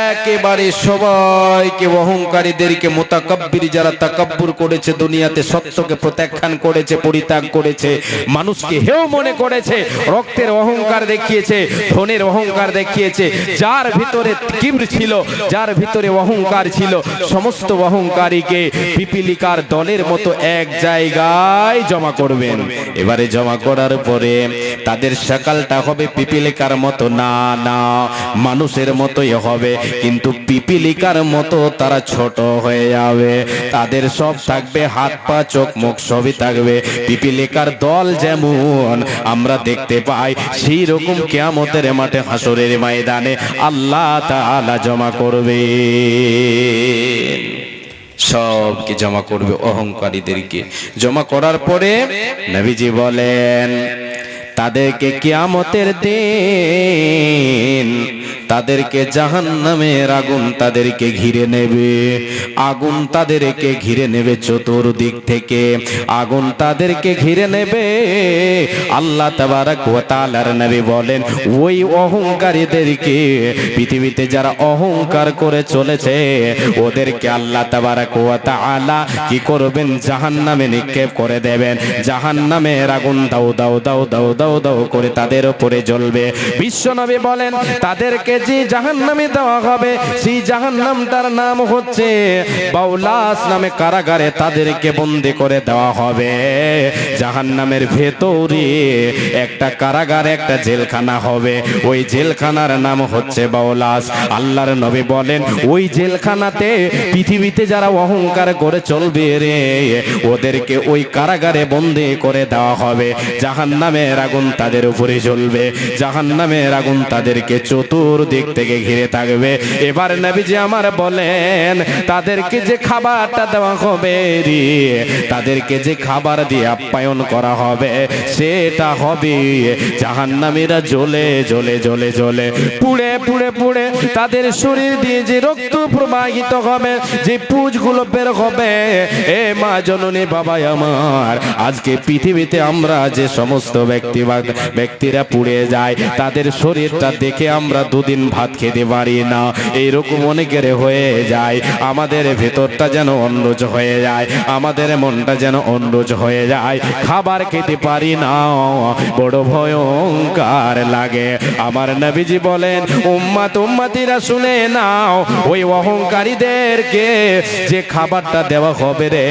একেবারে সবাইকে, অহংকারীদেরকে, মুতাকাব্বির যারা তাকাব্বুর করেছে, দুনিয়াতে সত্যকে প্রত্যাখ্যান করেছে, পরিত্যাগ করেছে, মানুষকে হেয় মনে করেছে, রক্তের অহংকার দেখিয়েছে, ধনের অহংকার দেখিয়েছে, যার ভিতরে কিবর ছিল, যার ভিতরে অহংকার ছিল, সমস্ত অহংকারীকে পিপিলিকার দলের মতো এক জায়গায় জমা করবেন। এবারে জমা করার পরে তাদের সকালটা হবে পিপিলিকার মতো না, না মানুষের মতোই হবে, কিন্তু পিপিলিকার মতো তারা ছোট হয়ে যাবে। তাদের সব থাকবে হাত পা চোখ মুখ সবই থাকবে পিপিলিকার দল যেমন আমরা দেখতে পাই, সেই রকম কিয়ামতের মাঠে হাসরের ময়দানে আল্লাহ তাআলা জমা করবে, সবকে জমা করবে, অহংকারীদেরকে জমা করার পরে নবীজি বলেন তাদেরকে কিয়ামতের দিন তাদেরকে জাহান্নামের আগুন তাদেরকে ঘিরে নেবে, আগুন তাদেরকে ঘিরে নেবে চতুর্দিক থেকে, আগুন তাদেরকে ঘিরে নেবে। আল্লাহ তাবারাক ওয়া তাআলার নবী বলেন ওই অহংকারীদেরকে, পৃথিবীতে যারা অহংকার করে চলেছে ওদেরকে আল্লাহ তাবারাক ওয়া তাআলা কি করবেন? জাহান্নামে নিক্ষেপ করে দেবেন। জাহান্নামের আগুন দাও দাও দাও দাও দাও দাও করে তাদের উপরে জ্বলবে। বিশ্বনবী বলেন তাদেরকে যে জাহান্নামে দেওয়া হবে সেই জাহান্নামটার নাম হচ্ছে বাউলাস নামে কারাগারে তাদেরকে বন্দী করে দেওয়া হবে। জাহান্নামের ভেতরে একটা কারাগার, একটা জেলখানা হবে, ওই জেলখানার নাম হচ্ছে বাউলাস। আল্লাহর নবী বলেন ওই জেলখানাতে পৃথিবীতে যারা অহংকার করে চলবে রে ওদেরকে ওই কারাগারে বন্দী করে দেওয়া হবে। জাহান্নামের আগুন তাদের উপরে জ্বলবে, জাহান্নামের আগুন তাদেরকে চতুর্দিক থেকে ঘিরে থাকবে। এবার নবীজি আমার বলেন তাদেরকে যে খাবারটা দেওয়া হবে রে, তাদেরকে যে খাবার দিয়ে আপ্যায়ন করা হবে সেটা হবে জাহান্নামীরা জ্বলে জ্বলে জ্বলে জ্বলে পুড়ে পুড়ে পুড়ে তাদের শরীর দিয়ে যে রক্ত প্রবাহিত হবে, যে পুঁজগুলো বের হবে। এ মা জননী বাবা আমার, আজকে পৃথিবীতে আমরা যে সমস্ত ব্যক্তিরা পুড়ে যায় তাদের শরীরটা দেখে আমরা দুদিন ভাত খেতে পারি না, এইরকম অনেকের হয়ে যায়। আমাদের ভেতরটা যেন অন্যজ হয়ে যায়, আমাদের মনটা যেন অন্যজ হয়ে যায়, খাবার খেতে পারি না, বড় ভয়ঙ্কর লাগে। আমার নবীজি বলেন উম্মত উম্মতিরা শুনে নাও, ওই অহংকারীদেরকে যে খাবারটা দেওয়া হবে রে,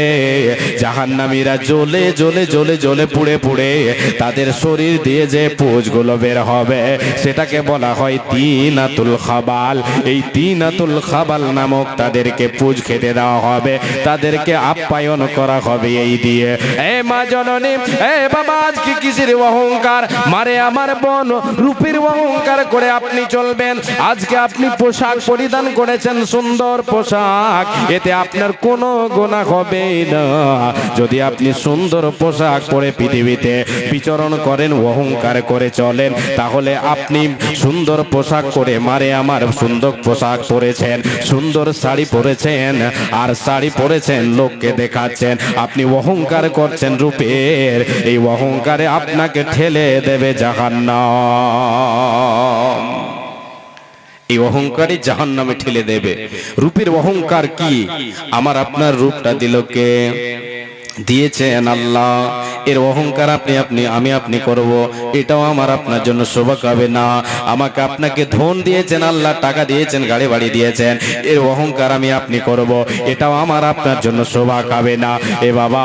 জাহান্নামীরা জ্বলে জ্বলে জ্বলে জ্বলে পুড়ে পুড়ে তাদের শরীর দিয়ে যে পুঁজগুলো বের হবে সেটাকে বলা হয় তিনাতুল খাবাল। এই তিনাতুল খাবাল নামক তাদেরকে পুঁজ খেতে দেওয়া হবে, তাদেরকে আপ্যায়ন করা হবে এই দিয়ে। এ মা জননী, এ বাবা, আজকে কিসের অহংকার? মারে আমার বোন, রূপের অহংকার করে আপনি চলবেন। আজকে আপনি পোশাক পরিধান করেছেন, সুন্দর পোশাক, এতে আপনার কোনো গুনাহ হবে না। যদি আপনি সুন্দর পোশাক পরে পৃথিবীতে বিচরণ করেন, অহংকার করে চলেন, তাহলে আপনি সুন্দর পোশাক করে মারে আমার সুন্দর পোশাক পরেছেন, সুন্দর শাড়ি পরেছেন, আর শাড়ি পরেছেন লোককে দেখাচ্ছেন, আপনি অহংকার করছেন রূপের, এই অহংকারে আপনাকে ঠেলে দেবে জাহান্নাম। এই অহংকারই জাহান্নামে ঠেলে দেবে। রূপের অহংকার কি? আমার আপনার রূপটা দিল কে? দিয়েছেন আল্লাহ। এর অহংকার আমি করব, এটাও আমার আপনার জন্য শোভা পাবে না। আমাকে আপনাকে ধন দিয়েছেন আল্লাহ, টাকা দিয়েছেন, গাড়ি বাড়ি দিয়েছেন, এর অহংকার আমি করব, এটাও আমার আপনার জন্য শোভা পাবে না। এ বাবা,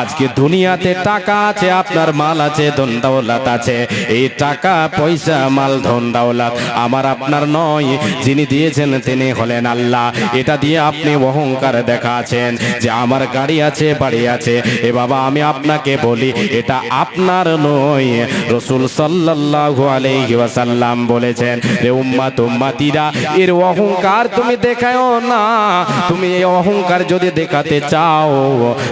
আজকে দুনিয়াতে টাকা আছে, আপনার মাল আছে, ধন দৌলত আছে, এই টাকা পয়সা মাল ধন দৌলত আমার আপনার নয়, যিনি দিয়েছেন তিনি হলেন আল্লাহ। এটা দিয়ে আপনি অহংকার দেখাচ্ছেন যে আমার গাড়ি আছে, বাড়ি আছে। এ বাবা, আমি আপনাকে বলি এটা আপনার নয়। রাসূল সাল্লাল্লাহু আলাইহি ওয়াসাল্লাম বলেছেন, রে উম্মত উম্মতিরা, এর অহংকার তুমি দেখাও না। তুমি এই অহংকার যদি দেখাতে চাও,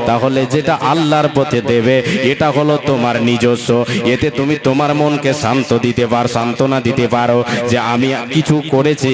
তাহলে যেটা আল্লাহর পথে দেবে এটা হলো তোমার নিজস্ব। এতে তুমি তোমার মনকে সান্ত্বনা দিতে পারো যে আমি কিছু করেছি,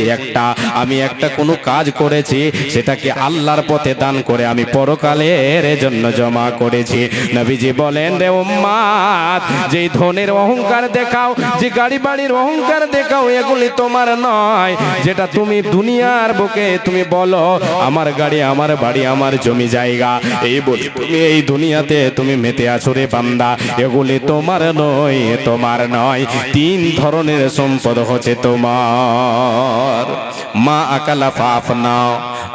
আমি একটা কোনো কাজ করেছি, সেটাকে আল্লাহর পথে দান করে আমি পরকালের জন্য জমা করেছি। নবীজি বলেন, রে উম্মত, যে ধনের অহংকার দেখাও, যে গাড়ি বাড়ির অহংকার দেখাও, এগুলি তোমার নয়। যেটা তুমি দুনিয়ার বুকে তুমি বলো আমার গাড়ি, আমার বাড়ি, আমার জমি জায়গা, এই বলি তুমি এই দুনিয়াতে তুমি মেতে আছো রে বান্দা, এগুলি তোমার নয়, তোমার নয়। তিন ধরনের সম্পদ হচ্ছে তোমার। মা আকালা ফাফনা,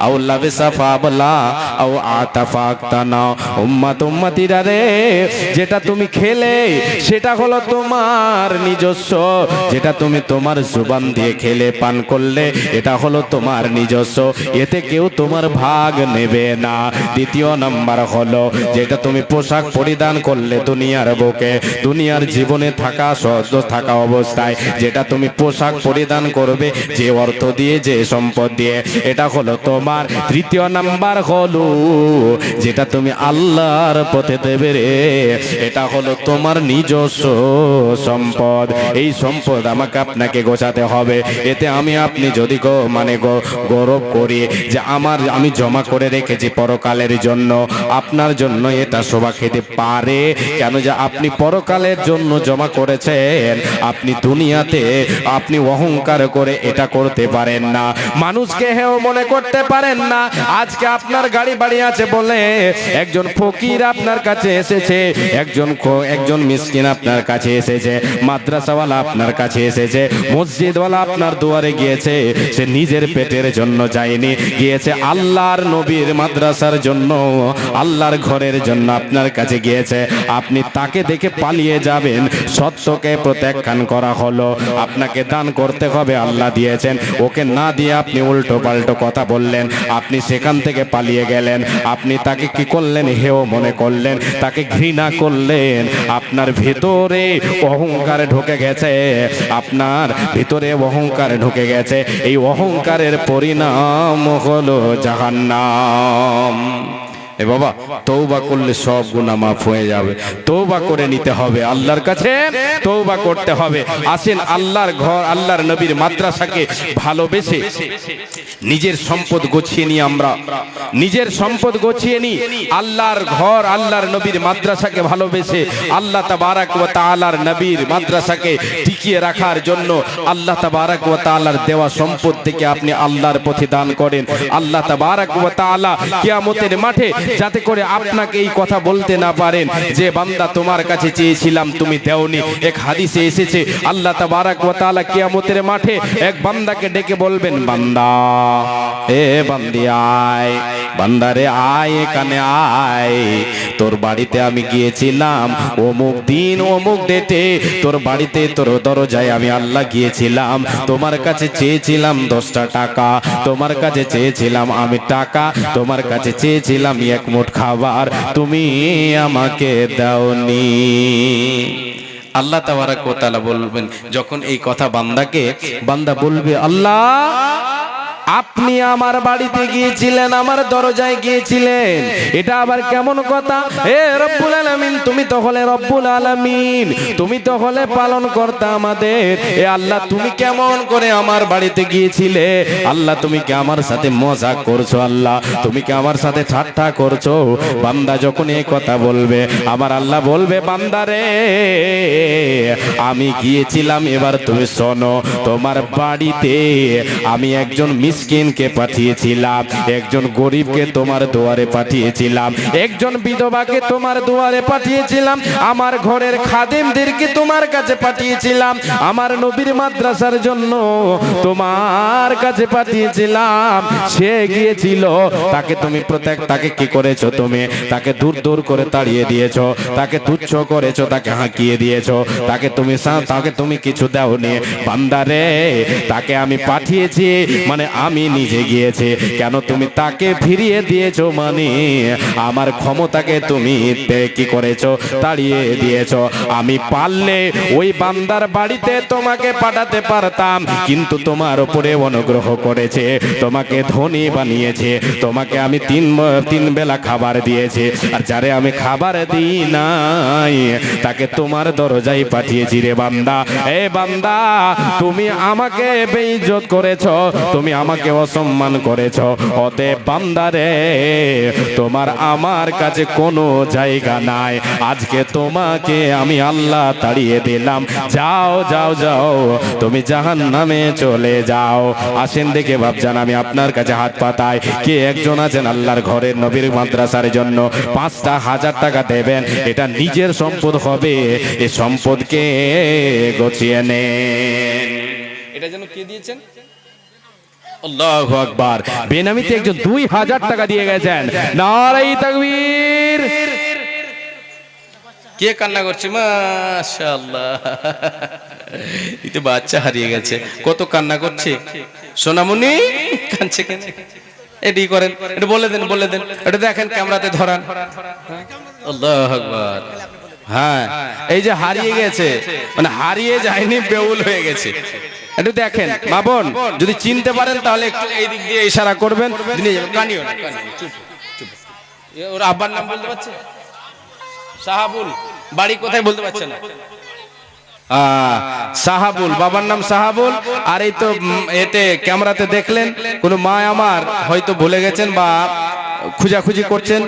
আও লাবিসা ফাবলা, আও আতাফাক্তানা। উম্মত উম্মতিরা রে, যেটা তুমি খেলে সেটা হলো তোমার নিজস্ব, যেটা তুমি তোমার জুবান দিয়ে খেলে পান করলে এটা হলো তোমার নিজস্ব, এতে কেউ তোমার ভাগ নেবে না। দ্বিতীয় নাম্বার হলো যেটা তুমি পোশাক পরিধান করলে দুনিয়ার বুকে, দুনিয়ার জীবনে থাকা অবস্থায় যেটা তুমি পোশাক পরিধান করবে, যে অর্থ দিয়ে, যে সম্পদ দিয়ে, এটা হলো তোমার। তৃতীয় নাম্বার হলো যেটা তুমি আল্লাহর পথে দেবে রে, এটা হলো তোমার নিজস্ব সম্পদ। এই সম্পদ আমাকে আপনাকে গোছাতে হবে। এতে আপনি যদি গৌরব করি যে আমি জমা করে রেখেছি পরকালের জন্য, আপনার জন্য এটা শোভা খেতে পারে। কেন? যে আপনি পরকালের জন্য জমা করেছেন, আপনি দুনিয়াতে আপনি অহংকার করে এটা করতে পারেন না, মানুষকে হেও মনে করতে পারেন না। আজকে আপনার গাড়ি বাড়ি আছে বলে একজন ফকির আপনার কাছে এসেছে, একজন মিসকিন আপনার কাছে এসেছে, মাদ্রাসাওয়ালা আপনার কাছে এসেছে, মসজিদওয়ালা আপনার দুয়ারে গিয়েছে, সে নিজের পেটের জন্য যায়নি, গিয়েছে আল্লাহর নবীর মাদ্রাসার জন্য, আল্লাহর ঘরের জন্য আপনার কাছে গিয়েছে। আপনি তাকে দেখে পালিয়ে যাবেন, সত্যকে প্রত্যাখ্যান করা হলো, আপনাকে দান করতে হবে, আল্লাহ দিয়েছেন, ওকে না দিয়ে আপনি উল্টো পাল্টো কথা বললেন, আপনি সেখান থেকে পালিয়ে গেলেন। আপনি তাকে কি করলেন? হেও মনে করলেন, তাকে ঘৃণা করলেন। আপনার ভিতরে অহংকার ঢুকে গেছে, আপনার ভিতরে অহংকার ঢুকে গেছে। এই অহংকারের পরিণাম হলো জাহান্নাম। এ বাবা, তওবা করলে সব গুনাহ মাফ হয়ে যাবে। তওবা করে নিতে হবে, আল্লাহর কাছে তওবা করতে হবে। আসেন আল্লাহর ঘর, আল্লাহর নবীর মাদ্রাসাকে ভালোবেসে নিজের সম্পদ গুছিয়ে নিই, আমরা নিজের সম্পদ গুছিয়ে নিই। আল্লাহর ঘর, আল্লাহর নবীর মাদ্রাসাকে ভালোবেসে আল্লাহ তাবারাক ওয়া তাআলার নবীর মাদ্রাসাকে টিকিয়ে রাখার জন্য আল্লাহ তাবারাক ওয়া তাআলার দেওয়া সম্পদ থেকে আপনি আল্লাহর পথে দান করেন। আল্লাহ তাবারাক ওয়া তাআলা কিয়ামতের মাঠে যাতে করে আপনাকে এই কথা বলতে না পারেন যে বান্দা তোমার কাছে চেয়েছিলাম তুমি দেওনি। এক হাদিসে এসেছে আল্লাহ তাবারাক ওয়া তাআলা কিয়ামতের মাঠে এক বান্দাকে ডেকে বলবেন, বান্দা, এ বান্দি আয়, বান্দারে আয়, এখানে আয়, তোর বাড়িতে আমি গিয়েছিলাম অমুক দিন অমুক ডেটে, তোর বাড়িতে তোর দরজায় আমি আল্লাহ গিয়েছিলাম, তোমার কাছে চেয়েছিলাম 10টা টাকা, তোমার কাছে চেয়েছিলাম আমি টাকা, তোমার কাছে চেয়েছিলাম এক মুঠ খাবার, তুমি আমাকে দাওনি। আল্লাহ তাবারাক ওয়া তাআলা বলবেন, যখন এই কথা বান্দা বলবে, আল্লাহ আপনি আমার বাড়িতে গিয়েছিলেন, আমার দরজায় গিয়েছিলেন, এটা আবার কেমন কথা? হে রব্বুল আলামিন, তুমি তো হলে রব্বুল আলামিন, তুমি তো হলে পালন কর্তা আমাদের। এ আল্লাহ, তুমি কেমন করে আমার বাড়িতে গিয়েছিলে? আল্লাহ, তুমি কি আমার সাথে মজা করছো? আল্লাহ, তুমি কি আমার সাথে ঠাট্টা করছো? বান্দা যখন এই কথা বলবে, আমার আল্লাহ বলবে, বান্দারে আমি গিয়েছিলাম, এবার তুমি শোনো, তোমার বাড়িতে আমি একজন মিসকিনকে পাঠিয়েছিলাম, একজন গরিবকে তোমার দুয়ারে পাঠিয়েছিলাম, একজন বিধবাকে তোমার দুয়ারে পাঠিয়েছিলাম, আমার ঘরের খাদেমদেরকে তোমার কাছে পাঠিয়েছিলাম, আমার নবীর মাদ্রাসার জন্য তোমার কাছে পাঠিয়েছিলাম। সে গিয়েছিল, তাকে তুমি তাকে কি করেছো? তুমি তাকে দূর দূর করে তাড়িয়ে দিয়েছো, তাকে তুচ্ছ করেছো, তাকে হাঁকিয়ে দিয়েছো, তাকে তুমি কিছু দাওনি। বান্দারে, তাকে আমি পাঠিয়েছি, মানে আমি নিজে গিয়েছি। কেন তুমি তাকে ফিরিয়ে দিয়েছো? মানে আমার ক্ষমতাকে তুমি কি করেছো? তাড়িয়ে দিয়েছো। আমি পারলে ওই বান্দার বাড়িতে তোমাকে পাঠাতে পারতাম, কিন্তু তোমার উপরে অনুগ্রহ করেছে, তোমাকে ধনী বানিয়েছে, তোমাকে আমি তিন বেলা খাবার দিয়েছে, আর যারে আমি খাবার দিই নাই তাকে তোমার দরজায় পাঠিয়েছি রে বান্দা। এ বান্দা, তুমি আমাকে বেইজ্জত করেছো, তুমি আমাকে অসম্মান করেছো, অতএব বান্দারে তোমার আমার কাছে কোনো জায়গা নাই। আজকে তোমাকে আমি আল্লাহ তাড়িয়ে দিলাম, যাও যাও যাও, তুমি জাহান্নামে চলে যাও। আসেন দেখে বাপজান, আমি আপনার কাছে হাত পাতাই, কে একজন আছেন আল্লাহর ঘরের নবীর মাদ্রাসার জন্য 5,000 টাকা দেবেন? এটা নিজের সম্পদ হবে, এই সম্পদকে গছিয়ে নেন। এটা যেন কে দিয়েছেন? আল্লাহু আকবার। বেনামিতে একজন 2,000 টাকা দিয়ে গেছেন। নারায়ে তাকবীর। কে কান্না করছে? মাশাআল্লাহ, এটা বাচ্চা হারিয়ে গেছে। কত কান্না করছে সোনামণি, কাঁদছে কেন? এডি করেন, এটা বলে দেন, বলে দেন, এটা দেখেন ক্যামেরাতে ধরান। আল্লাহু আকবার। হ্যাঁ, এই যে হারিয়ে গেছে, মানে হারিয়ে যায়নি, বেউল হয়ে গেছে। একটু দেখেন মা বোন, যদি চিনতে পারেন তাহলে একটু এই দিক দিয়ে ইশারা করবেন। কানিও না, চুপ চুপ। ওর আব্বার নাম বলতে পারছে? সাহাবুল। বাড়ি কোথায় বলতে পারছে না? সাহাবুল, বাবার নাম সাহাবুল। আর এই তো এতে ক্যামেরাতে দেখলেন কোন মা আমার হয়তো ভুলে গেছেন বা খুঁজাখুঁজি করছেন,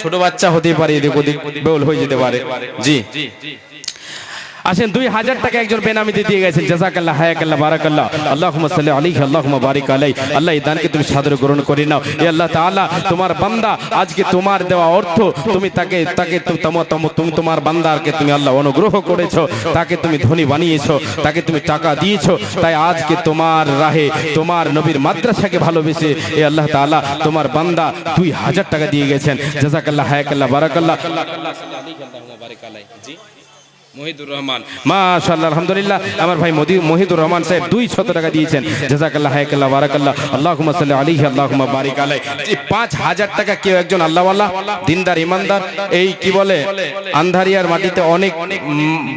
ছোট বাচ্চা হতে পারে, এদিক ওদিক বেউল হয়ে যেতে পারে। জি, আসেন 2,000 টাকা একজন বেনামিতে দিয়ে গেছেন। জাযাকাল্লাহ, হায়াকাল্লাহ, বারাকাল্লাহ, আল্লাহুম্মা সাল্লি আলাইহি, আল্লাহুম্মা বারিক আলাইহি। আল্লাহ এই দানকে তুমি সাদরে গ্রহণ করে নাও। এ আল্লাহ তাআলা, তোমার বান্দা আজকে তোমার দেওয়া অর্থ তুমি তাকে তুমি তোমার বান্দাকে তুমি আল্লাহ অনুগ্রহ করেছো, তাকে তুমি ধনী বানিয়েছো, তাকে তুমি টাকা দিয়েছো, তাই আজকে তোমার রাহে তোমার নবীর মাদ্রাসাকে ভালোবেসে এ আল্লাহ তাআলা তোমার বান্দা 2,000 টাকা দিয়ে গেছেন। জাযাকাল্লাহ, হায়াকাল্লাহ, বারাকাল্লাহ, আল্লাহুম্মা বারিক আলাইহি। জি, মহিদুর রহমান, মাশাআল্লাহ, আলহামদুলিল্লাহ। আমার ভাই মহিদুর রহমান সাহেব 200 টাকা দিয়েছেন। জাযাকাল্লাহ, হায়াকাল্লাহ, বারাকাল্লাহ, আল্লাহুম্মা সাল্লি আলাইহি, আল্লাহুম্মা বারিক আলাইহি। 5,000 টাকা কেউ একজন আল্লাহওয়ালা, দিনদার, ইমানদার, এই কি বলে আন্ধারিয়ার মাটিতে অনেক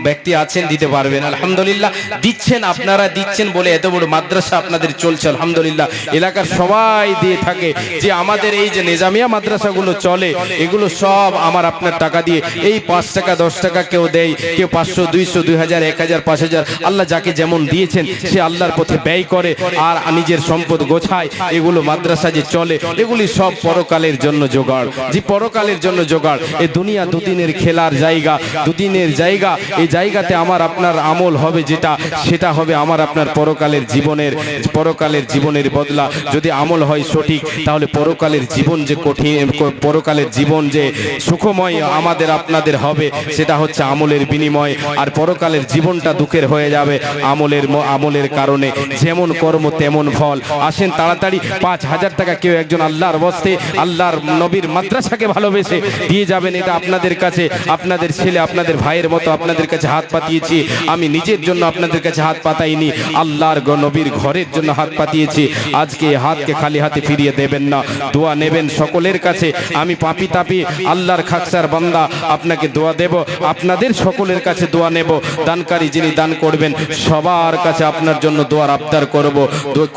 ব্যক্তি আছেন, দিতে পারবেন। আলহামদুলিল্লাহ, দিচ্ছেন, আপনারা দিচ্ছেন বলে এত বড় মাদ্রাসা আপনাদের চলছে। আলহামদুলিল্লাহ, এলাকার সবাই দিয়ে থাকে যে আমাদের এই যে নিজামিয়া মাদ্রাসাগুলো চলে, এগুলো সব আমার আপনার টাকা দিয়ে, এই 5 টাকা 10 টাকা কেউ দেয়, কেউ 500, 200, 2000, 1000, 5000, আল্লাহ যাকে যেমন দিয়েছেন সে আল্লাহর পথে ব্যয় করে আর নিজের সম্পদ গোছায়। এগুলো মাদ্রাসা যে চলে, এগুলি সব পরকালের জন্য জোগাড়। যে পরকালের জন্য জোগাড়। এই দুনিয়া দুদিনের খেলার জায়গা, দুদিনের জায়গা। এই জায়গাতে আমার আপনার আমল হবে যেটা, সেটা হবে আমার আপনার পরকালের জীবনের বদলা। যদি আমল হয় সঠিক, তাহলে পরকালের জীবন যে কঠিন, পরকালের জীবন যে সুখময় আমাদের আপনাদের হবে, সেটা হচ্ছে আমলের বিনিময়। আর পরকালের জীবনটা দুঃখের হয়ে যাবে আমলের কারণে। যেমন কর্ম তেমন ফল। আসেন তাড়াতাড়ি 5,000 টাকা কেউ একজন আল্লাহর ওয়াস্তে, আল্লাহর নবীর মাদ্রাসাকে ভালোবেসে দিয়ে যাবেন। এটা আপনাদের কাছে, আপনাদের ছেলে, আপনাদের ভাইয়ের মতো আপনাদের কাছে হাত পাতিয়েছি। আমি নিজের জন্য আপনাদের কাছে হাত পাতাইনি, আল্লাহর নবীর ঘরের জন্য হাত পাতিয়েছি। আজকে হাতকে খালি হাতে ফিরিয়ে দেবেন না, দোয়া নেবেন সকলের কাছে। আমি পাপি তাপি আল্লাহর খাকসার বান্দা, আপনাকে দোয়া দেব। আপনাদের সকলের সকলের কাছে দোয়া নেব, দানকারী যিনি দান করবেন সবার কাছে আপনার জন্য দোয়ার আবদার করব।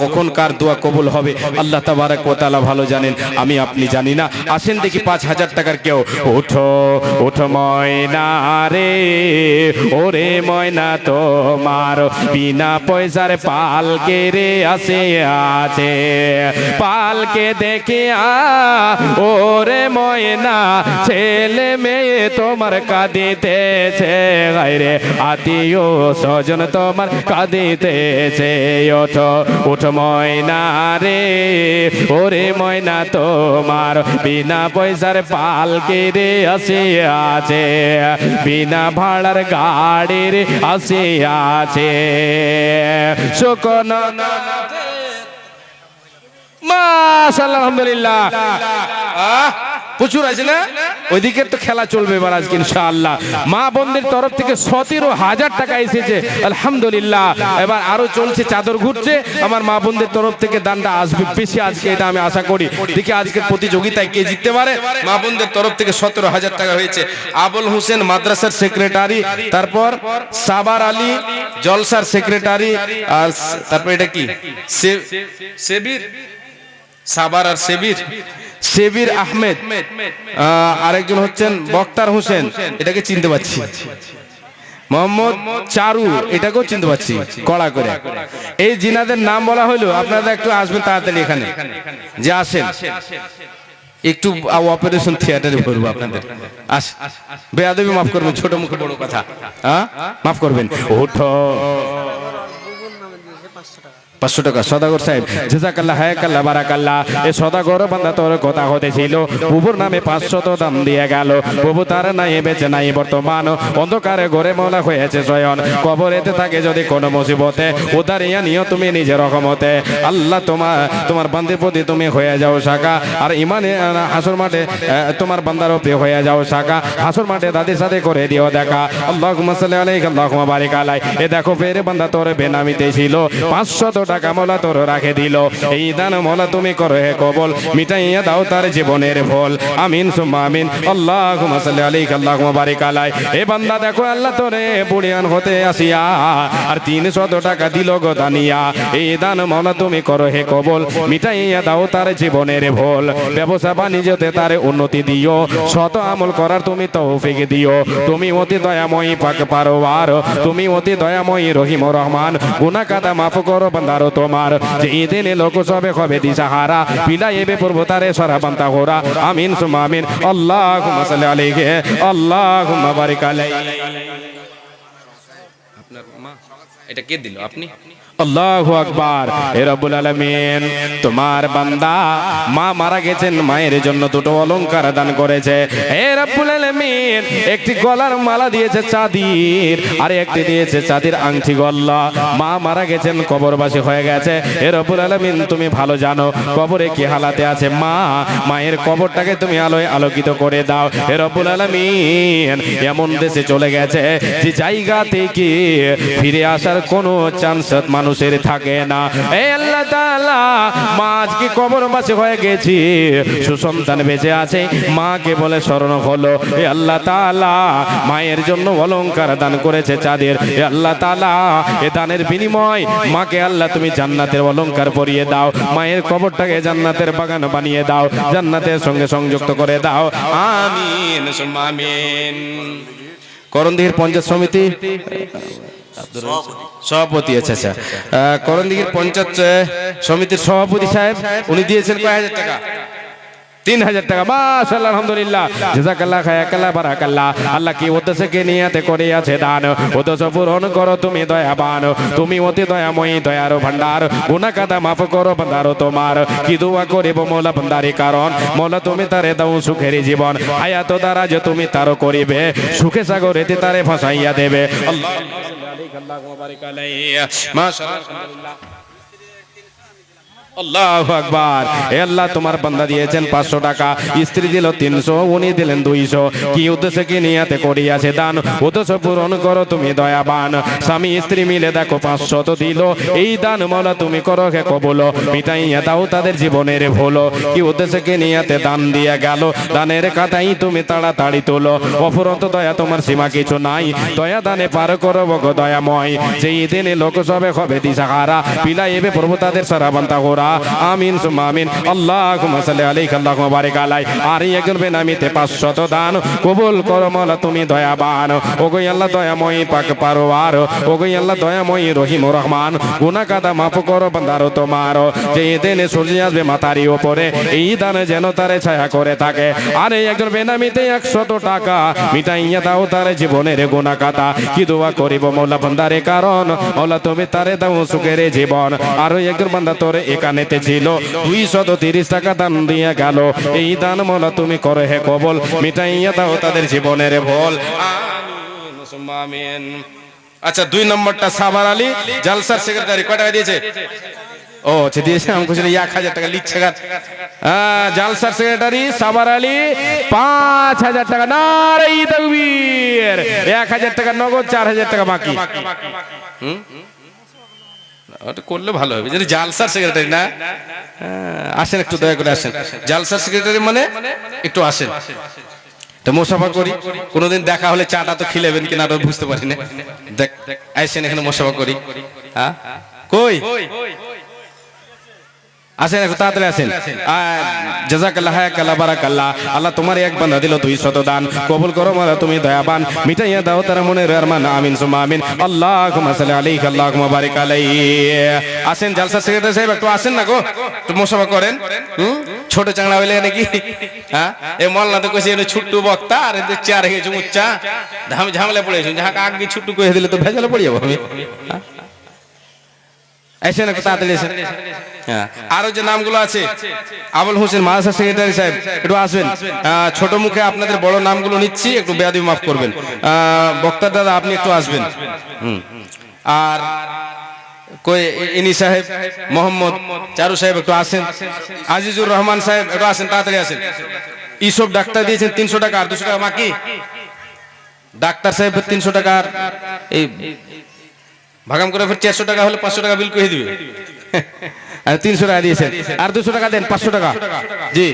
কখন কার দোয়া কবুল হবে আল্লাহ তাবারক ওয়া তাআলা ভালো জানেন, আমি আপনি জানি না। আসেন দেখি 5000 টাকার কেউ। ওঠো ওঠো ময়না রে, ওরে ময়না তোমার বিনা পয়সার পালকে রে আসে আছে, পালকে দেখে ওরে ময়না ছেলে মেয়ে তোমার কাঁদিতেছে, রে আত্মীয় স্বজন তোমার কাঁদিতেছে। ওঠো ওঠো ময়না রে, ওরে ময়না তোমার বিনা পয়সার পালকে রে আসে আছে, বিনা ভাড়ার গাড়ির আসে আছে। শুকনো মাশাআল্লাহ আলহামদুলিল্লাহ। প্রচুর আছে না, ওইদিকে তো খেলা চলবে এবার আজকে ইনশাআল্লাহ। মা বোনদের তরফ থেকে 17,000 টাকা এসেছে আলহামদুলিল্লাহ। এবার আরো চলছে, চাদর ঘুরছে, আমার মা বোনদের তরফ থেকে দানটা আসবে বেশি আজকে, এটা আমি আশা করি। দেখি আজকের প্রতিযোগিতায় কে জিততে পারে। মা বোনদের তরফ থেকে 17,000 টাকা হয়েছে। আবুল হোসেন মাদ্রাসার সেক্রেটারি, তারপর সাবার আলী জলসার সেক্রেটারি, আর তারপর এটা কি সেবির সাবার আর সেবির আহমেদ, আরেকজন হচ্ছেন বক্তার হোসেন, এটাকে চিনতে পারছি। মোহাম্মদ চারু, এটাকেও চিনতে পারছি কড়া করে। এই জিনাদের নাম বলা হলো, আপনারা একটু আসবেন তাড়াতাড়ি এখানে, যে আসেন একটু অপারেশন থিয়েটারে করবো আপনাদের। বেয়াদবি মাফ করবেন, ছোট মুখে বড় কথা, মাফ করবেন। ওঠো 500 টাকা সদাগর সাহেব, জাযাকাল্লাহ হায়াকাল্লাহ বারাকাল্লাহ। এই সদাগর বান্দা তোর কথা হতেছিল, প্রভুর নামে 500 দাম দিয়ে গেল। প্রভু তার নাই বেঁচে নাই বর্তমান, অন্ধকারে ঘরে মওলা হয়েছে শয়ন। কবরেতে থাকে যদি কোনো মুসিবতে, উদারিয়া নিও তুমি নিজের রহমতে। আল্লাহ তোমার বান্দির প্রতি তুমি হয়ে যাও সাকা, আর ইমানে হাসর মাঠে তোমার বান্দার উপরে হয়ে যাও সাকা। হাসর মাঠে দাদির সাথে করে দিও দেখা। আল্লাহুম্মা সাল্লি আলাইহি আল্লাহুম্মা বারিক আলাই। এ দেখো ফেরে বান্দা তোর বেনামিতে ছিল, 500 টাকা মওলা তোর রাখে দিল। এই দান মওলা তুমি করো হে কবুল, মিটাইয়া দাও তার জীবনের ভুল। আমিন সুম্মা আমিন। আল্লাহুম্মা সাল্লি আলাইহি আল্লাহুম্মা বারিক আলাই। এ বান্দা দেখো আল্লাহ তোরে বুড়িয়ান হতে আসিয়া আর 300 টাকা দিল গো দানিয়া। এই দান মওলা তুমি করো হে কবুল, মিটাইয়া দাও তার জীবনের ভুল। ব্যবসা বাণিজ্যতে তার উন্নতি দিও, শত আমল করার তুমি তৌফিক দিও। তুমি অতি দয়াময়ী পাক পারওয়ার, তুমি অতি দয়াময়ী রহিম রহমান। গুনাহ কাদা মাফ করো বান্দার তোমার, যে দিনে লোক সবে হবে দিশাহারা। বিলাইবে পূর্বতারে সারা বান্তা হোরা। আমিন সুম্মা আমিন। আল্লাহুম্মা সাল্লি আলাইহি আল্লাহুম্মা বারিক আলাইহি। আপনার মা এটা কে দিল? আপনি? আল্লাহু আকবার। হে রব্বুল আলামিন, তোমার বান্দা মা মারা গেছেন, মায়ের জন্য দুটো অলংকার দান করেছে। হে রব্বুল আলামিন, একটি গলার মালা দিয়েছে চাঁদির, আর একটি দিয়েছে চাঁদির আংটি গল্লা। মা মারা গেছেন, কবরবাসী হয়ে গেছে। হে রব্বুল আলামিন, তুমি ভালো জানো কবরে কি হালাতে আছে। মায়ের কবরটাকে তুমি আলোয় আলোকিত করে দাও। হে রব্বুল আলামিন, এমন দেশে চলে গেছে যে জায়গা থেকে ফিরে আসার কোনো চান্স মানুষের থাকে না। এই আল্লাহ তাআলা, মা আজকে কবরবাসী হয়ে গেছি, সুসন্তান বেঁচে আছে, মাকে বলে স্মরণ হলো। এই আল্লাহ তাআলা মায়ের জন্য অলংকার দান করেছে চাঁদের। এই আল্লাহ তাআলা, এ দানের বিনিময় মাকে আল্লাহ তুমি জান্নাতের অলংকার পরিয়ে দাও। মায়ের কবরটাকে জান্নাতের বাগান বানিয়ে দাও, জান্নাতের সঙ্গে সংযুক্ত করে দাও। আমিন সুম্মা আমিন। করণদিঘির পঞ্চায়েত সমিতি সভাপতি, আচ্ছা আচ্ছা, করণদিঘির পঞ্চায়েত সমিতির সভাপতি সাহেব, উনি দিয়েছেন কয় হাজার টাকা? 3000 টাকা। মাশাআল্লাহ আলহামদুলিল্লাহ, জাযাকাল্লাহ খায়াকাল্লাহ বারাকাল্লাহ। আল্লাহ কি উদ্দেশ্যে কে নিয়াতে করে আছে দান, উদ্দেশ্য পূরণ করো তুমি দয়াবান। তুমি অতি দয়াময়ী, দয়ার ভান্ডার। গুনাহ কাদা মাফ করো বান্দার তোমার। কি দোয়া করিব মওলা বান্দারি কারণ, মওলা তুমি তারে দাও সুখের জীবন। হায়াত দ্বারা যে তুমি তার করিবে, সুখে সাগরেতে তারে ফাঁসাইয়া দেবে। আল্লাহ আল্লাহুম্মা বারিক আলাইহি। মাশাআল্লাহ আলহামদুলিল্লাহ। আল্লাহু আকবার। হে আল্লাহ, তোমার বান্দা দিয়েছেন 500 টাকা, স্ত্রী দিল 300, উনি দিলেন 200। কি উদ্দেশ্যে কি নিয়াতে করিয়াছে দান, উদ্দেশ্য পূরণ করো তুমি দয়াবান। স্বামী স্ত্রী মিলে দেখো 500 তো দিল, এই দান মওলা তুমি করো হে কবুল, মিটাইয়া দাও তাদের জীবনের ভুল। কি উদ্দেশ্যে কি নিয়াতে দান দিয়া গেল, দানের খাতাই তুমি তাড়াতাড়ি তোলো। অফুরন্ত দয়া তোমার সীমা কিছু নাই, দয়া দানে পার করো গো দয়াময়। যেই দিনে লোক সবে হবে দিশাহারা, বিলাইবে প্রভু তাদের সারা বান্তা গোরা। আমিন সুম্মা আমিন। আল্লাহুম্মা সাল্লি আলাইহি আল্লাহুম্মা বারিক আলাই। আর একজন বেনামিতে 500 দান কবুল করো মওলা তুমি দয়াবান। ওগো আল্লাহ দয়াময় পাক পারওয়ার, ওগো আল্লাহ দয়াময় রহিম রহমান, গুনাহ কাদা মাফ করো বান্দারো তোমার। যেই দিনে সূর্য আসবে মাথার উপরে, এই দান যেন তারে ছায়া করে থাকে। আর একজন বেনামিতে 100 টাকা, মিটাইয়া দাও তার জীবনের গুনাহ কাদা। কি দোয়া করিব মওলা বান্দারে, কারণ মওলা তুমি তারে দাও সুখের জীবন। আর একজন বান্দা তোরে এখানেতে ছিল 230 টাকা দান দিয়া গেল, এই দান মওলা তুমি করে হে কবুল, মিটাইয়া দাও তাদের জীবনের ভুল। আমিন সুম্মা আমিন। আচ্ছা, 2 নম্বরটা সাবার আলী জালসার সেক্রেটারি, কয় টাকা দিয়েছে? ও আচ্ছা, দিয়েছে। আমি বলছি 1000 টাকা লিখছে। জালসার সেক্রেটারি সাবার আলী 5000 টাকা। নারে তাকবীর। 1000 টাকা নগদ, 4000 টাকা বাকি। ওটা করলে ভালো হবে। যদি জালসার সেক্রেটারি না, আসেন একটু দয়া করে আসেন। জালসার সেক্রেটারি মানে একটু আসেন, তো মোসাফা করি। কোনোদিন দেখা হলে চাটা তো খিলেবেন কিনা আরো বুঝতে পারি না। দেখ আসেন এখানে মোসাফা করি। হ্যাঁ কই আসেন, একটু তাড়াতাড়ি আসেন। জাযাকাল্লাহ হায়াকাল্লাহ বারাকাল্লাহ। আল্লাহ তোমার এক বান্দা দিল 200 দান, কবুল করো মওলা তুমি দয়াবান, মিটাইয়া দাও তার মনের আরমান। আমিন সুম্মা আমিন। আল্লাহুম্মা সাল্লি আলাইহি আল্লাহুম্মা বারিক আলাইহি। আসেন জালসা সেক্রেটারি সাহেব, একটু আসেন না গো, একটু মোসাফা করেন। ছোট চাংড়া হইলে নাকি? হ্যাঁ, এই মোল্লা তো কইছে এনে ছোট্ট বক্তা, আর এদের চেয়ার হয়ে গেছে উচ্চা, ঝামেলা পড়েছে। যাহা আগে ছোট্ট কইে দিলে তো ভেজালে পড়ে যাবো আমি। আসেন একটু তাড়াতাড়ি আসেন। হ্যাঁ, আরো যে নামগুলো আছে, আবুল হোসেন মাদ্রাসা সেক্রেটারি সাহেব একটু আসবেন। ছোট মুখে আপনাদের বড় নামগুলো নিচ্ছি, একটু বেয়াদবি মাফ করবেন। বক্তা দাদা আপনি একটু আসবেন। আর কই ইনি সাহেব, মোহাম্মদ চারু সাহেব একটু আসেন। আজিজুর রহমান সাহেব একটু আসেন, তাড়াতাড়ি আসেন। ইসব ডাক্তার দিয়েছেন 300 টাকা, আর 200 টাকা বাকি। ডাক্তার সাহেব 300 টাকা, এই ভাগাম করে ফের 400 টাকা হলে 500 টাকা বিল করে দিবে। 300 টাকা দিয়েছেন, আর 200 টাকা দেন, 500 টাকা। জি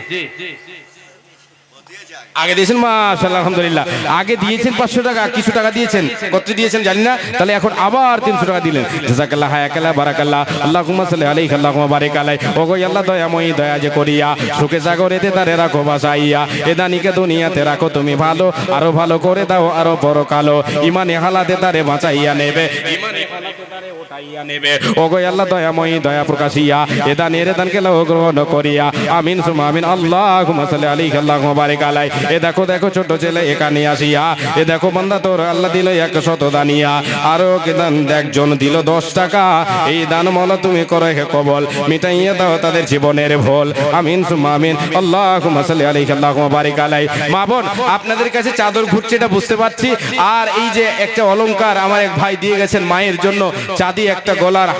আগে দিয়েছেন, মাশাআল্লাহ আলহামদুলিল্লাহ। আগে দিয়েছেন 500 টাকা, কিছু টাকা দিয়েছেন, কত দিয়েছেন জানি না, তাহলে এখন আবার 300 টাকা দিলেন। জাযাকাল্লাহ হায়াকাল্লাহ বারাকাল্লাহ। আল্লাহুম্মা সাল্লি আলাইহি আল্লাহুম্মা বারিক আলাইহি। ওগো আল্লাহ দয়াময়ী, দয়া যে করিয়া সুখে সাগরেতে তারে রাখো বাসাইয়া, এ দানিকে দুনিয়াতে রাখো তুমি ভালো, আরো ভালো করে দাও আরো বড় কালো, ইমানে হালাতে তারে বাঁচাইয়া নেবে, ইমানে হালাতে তারে ওঠাইয়া নেবে। ওগো আল্লাহ দয়াময়ী, দয়া প্রকাশিয়া এ দানের দানকে লাও গ্রহণ করিয়া। আমিন সুম্মা আমিন। আল্লাহুম্মা সাল্লি আলাইহি আল্লাহুম্মা বারিক আলাইহি। এ দেখো দেখো ছোট ছেলে এখানে আসিয়া, এ দেখো বান্দা তোর আল্লাহ দিল 100 দানিয়া, আরো কে দান একজন দিল 10 টাকা। এই দান মওলা তুমি করে হে কবুল, মিটাইয়া দাও তাদের জীবনের ভুল। আমিন সুম্মা আমিন। আল্লাহুম্মা সাল্লি আলাইহি আল্লাহুম্মা বারিক আলাইহি। মা বোন, আপনাদের কাছে চাদর ঘুরছে এটা বুঝতে পারছি। আর এই যে একটা অলংকার আমার এক ভাই দিয়ে গেছেন মায়ের জন্য, চাঁদি একটা গলার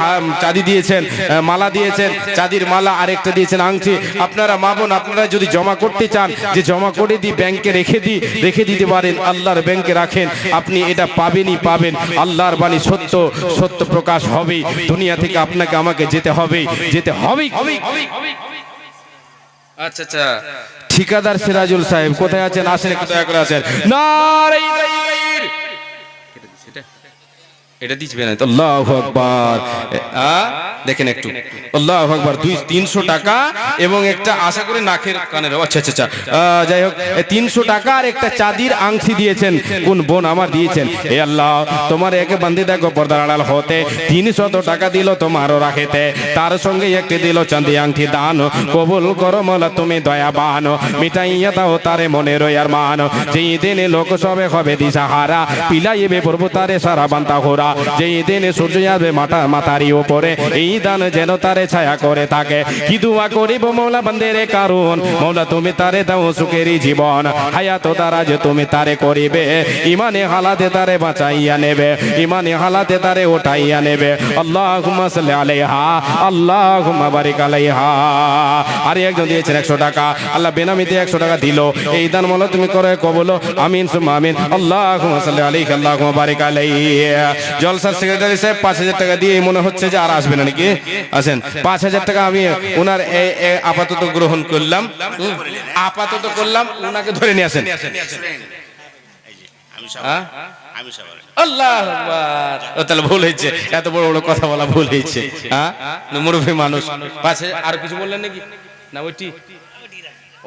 চাঁদি দিয়েছেন, মালা দিয়েছেন, চাঁদির মালা, আরেকটা দিয়েছেন আংটি। আপনারা মা বোন, আপনারা যদি জমা করতে চান, যে জমা করে দিই ব্যাংকে রেখে দিতে পারেন, আল্লাহর ব্যাংকে রাখেন, আপনি এটা পাবেনই পাবেন। আল্লাহর বাণী সত্য, সত্য প্রকাশ হবেই। দুনিয়া থেকে আপনাকে আমাকে যেতে হবেই। আচ্ছা আচ্ছা, ঠিকাদার সিরাজুল সাহেব কোথায় আছেন? আসেন একটু দয়া করে আসেন। নারে তাকবীর। এটা দিছবে না তো? আল্লাহু আকবার। দেখেন একটু, আল্লাহু আকবার। 300 টাকা এবং একটা আশা করে নাকের কানের, আচ্ছা আচ্ছা আচ্ছা, যাই হোক 300 টাকা আর একটা চাঁদির আংটি দিয়েছেন। কোন বোন আমার দিয়েছেন? হে আল্লাহ, তোমার একে বান্দি দেখো পর্দার আড়াল হতে 300 টাকা দিল তোমারও রাখেতে, তার সঙ্গে একটি দিল চাঁদি আংটি দান। কবুল করো মওলা তুমি দয়াবান, মিটাইয়া দাও তারে মনের আরমান। যেই দিনে লোক সবে হবে দিশাহারা, পিলাইবে প্রভু তারে সারা বান্তা হোরা। ওরা যেই দিনে সূর্য আসবে মাথারই উপরে এই দান যেন তারে ছায়া করে থাকে কি দোয়া করিব মৌলা বান্দের কারণ মৌলা তুমি তারে দাও সুখেরই জীবন হায়াত দ্বারা যে তুমি তারে করিবে ইমানে হালাতে তারে বাঁচাইয়া নেবে ইমানে হালাতে তারে উঠাইয়া নেবে আল্লাহুম্মা সাল্লি আলাইহা আল্লাহুম্মা বারিক আলাইহা। আর একজন দিয়েছেন 100 টাকা, আল্লাহ বেনামিতে 100 টাকা দিল, এই দান মৌলা তুমি করে কবুল আমিন সুম্মা আমিন আল্লাহুম্মা সাল্লি আলাইহি আল্লাহুম্মা বারিক আলাইহি। জলসার সেক্রেটারি সাহেব 5000 টাকা দিয়ে মনে হচ্ছে যে আর আসবে না নাকি, আসেন 5000 টাকা আমি ওনার আপাতত গ্রহণ করলাম, আপাতত করলাম, ওনাকে ধরে নিয়ে আসেন। আল্লাহু আকবার, ও তাহলে ভুল হয়েছে, এত বড় বড় কথা বলা ভুল হয়েছে। হ্যাঁ মুরব্বী মানুষ 5000 আর কিছু বললেন নাকি না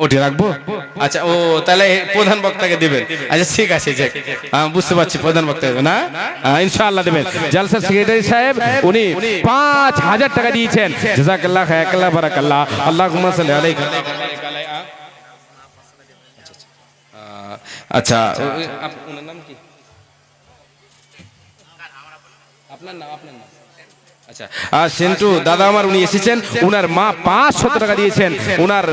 ওটি রাখবো? আচ্ছা ও তাহলে প্রধান বক্তাকে দিবেন। আচ্ছা ঠিক আছে, যাক বুঝতে পারছি প্রধান বক্তা না, ইনশাআল্লাহ দেবেন। জলসার সেক্রেটারি সাহেব উনি 5000 টাকা দিয়েছেন, জাযাকাল্লাহ খায়রাকাল্লাহ বারাকাল্লাহ আল্লাহুম্মা সাল্লি আলাইহি। আচ্ছা আপনার নাম কি? আপনার নাম আচ্ছা সেন্টু দাদা আমার উনি এসেছেন, উনার মা 500 টাকা দিয়েছেন উনার